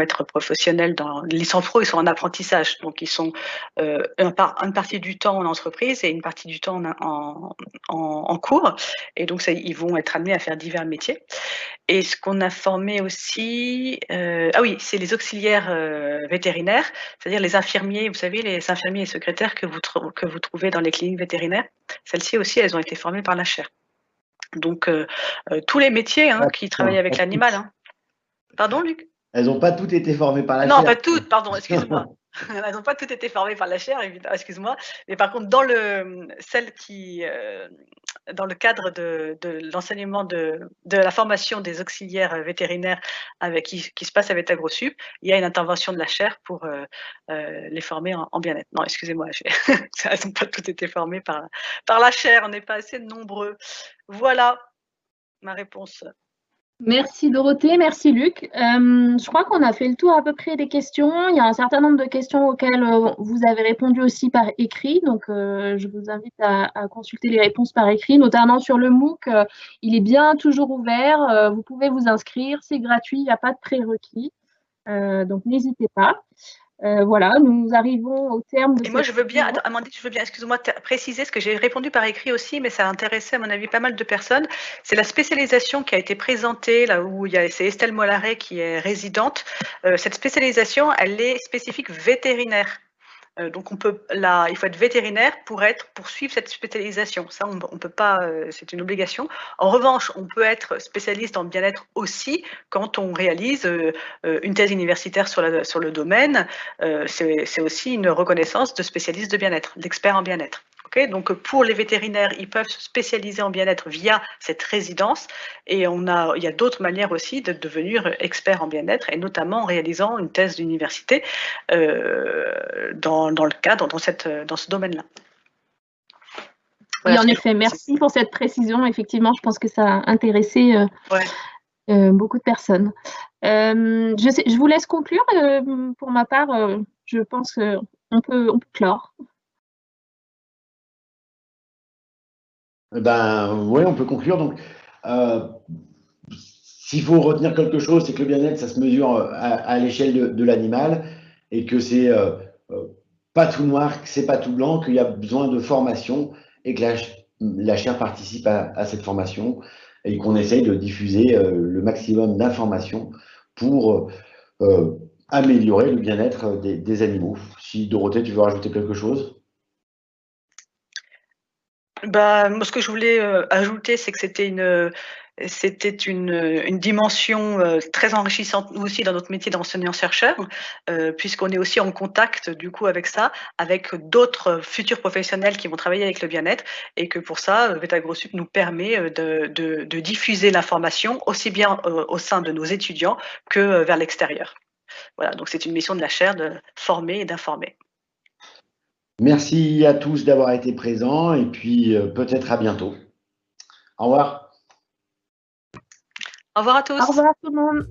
être professionnels dans les licences pro. Ils sont en apprentissage, donc ils sont une partie du temps en entreprise et une partie du temps en cours. Et donc ils vont être amenés à faire divers métiers. Et ce qu'on a formé aussi, ah oui, c'est les auxiliaires vétérinaires, c'est-à-dire les infirmiers, vous savez, les infirmiers et secrétaires que vous trouvez dans les cliniques vétérinaires. Celles-ci aussi, elles ont été formées par la chaire. Donc, tous les métiers qui travaillent avec l'animal. Hein. Pardon, Luc? Elles n'ont pas toutes été formées par la Non, chaire. pas toutes, pardon, excuse-moi. Elles n'ont pas toutes été formées par la chaire, évidemment, excuse-moi. Mais par contre, celles qui, dans le cadre de l'enseignement de la formation des auxiliaires vétérinaires qui se passe avec AgroSup, il y a une intervention de la chaire pour les former en bien-être. Non, excusez-moi, elles n'ont pas toutes été formées par la chaire, on n'est pas assez nombreux. Voilà ma réponse. Merci Dorothée, merci Luc. Je crois qu'on a fait le tour à peu près des questions. Il y a un certain nombre de questions auxquelles vous avez répondu aussi par écrit. Donc, je vous invite à consulter les réponses par écrit, notamment sur le MOOC. Il est bien toujours ouvert. Vous pouvez vous inscrire. C'est gratuit. Il n'y a pas de prérequis. Donc, n'hésitez pas. Voilà, nous arrivons au terme de Et moi, je veux bien, Amandine, excuse-moi, préciser ce que j'ai répondu par écrit aussi, mais ça a intéressé, à mon avis, pas mal de personnes. C'est la spécialisation qui a été présentée, là où c'est Estelle Mollaret qui est résidente. Cette spécialisation, elle est spécifique vétérinaire. Donc, il faut être vétérinaire pour suivre cette spécialisation. Ça, on peut pas, c'est une obligation. En revanche, on peut être spécialiste en bien-être aussi quand on réalise une thèse universitaire sur le domaine. C'est aussi une reconnaissance de spécialiste de bien-être, d'expert en bien-être. Okay, donc, pour les vétérinaires, ils peuvent se spécialiser en bien-être via cette résidence. Et il y a d'autres manières aussi de devenir expert en bien-être, et notamment en réalisant une thèse d'université dans le cadre, dans ce domaine-là. Voilà, oui, en effet, merci pour cette précision. Effectivement, je pense que ça a intéressé beaucoup de personnes. Je vous laisse conclure. Pour ma part, je pense qu'on peut clore. Oui, on peut conclure. Donc, s'il faut retenir quelque chose, c'est que le bien-être, ça se mesure à l'échelle de l'animal et que c'est pas tout noir, que c'est pas tout blanc, qu'il y a besoin de formation et que la chaire participe à cette formation et qu'on essaye de diffuser le maximum d'informations pour améliorer le bien-être des animaux. Si Dorothée, tu veux rajouter quelque chose? Moi, ce que je voulais ajouter, c'est que c'était une dimension très enrichissante, nous aussi, dans notre métier d'enseignant-chercheur, puisqu'on est aussi en contact, du coup, avec d'autres futurs professionnels qui vont travailler avec le bien-être, et que pour ça, VET-AgroSup nous permet de diffuser l'information aussi bien au sein de nos étudiants que vers l'extérieur. Voilà, donc c'est une mission de la chaire de former et d'informer. Merci à tous d'avoir été présents et puis peut-être à bientôt. Au revoir. Au revoir à tous. Au revoir tout le monde.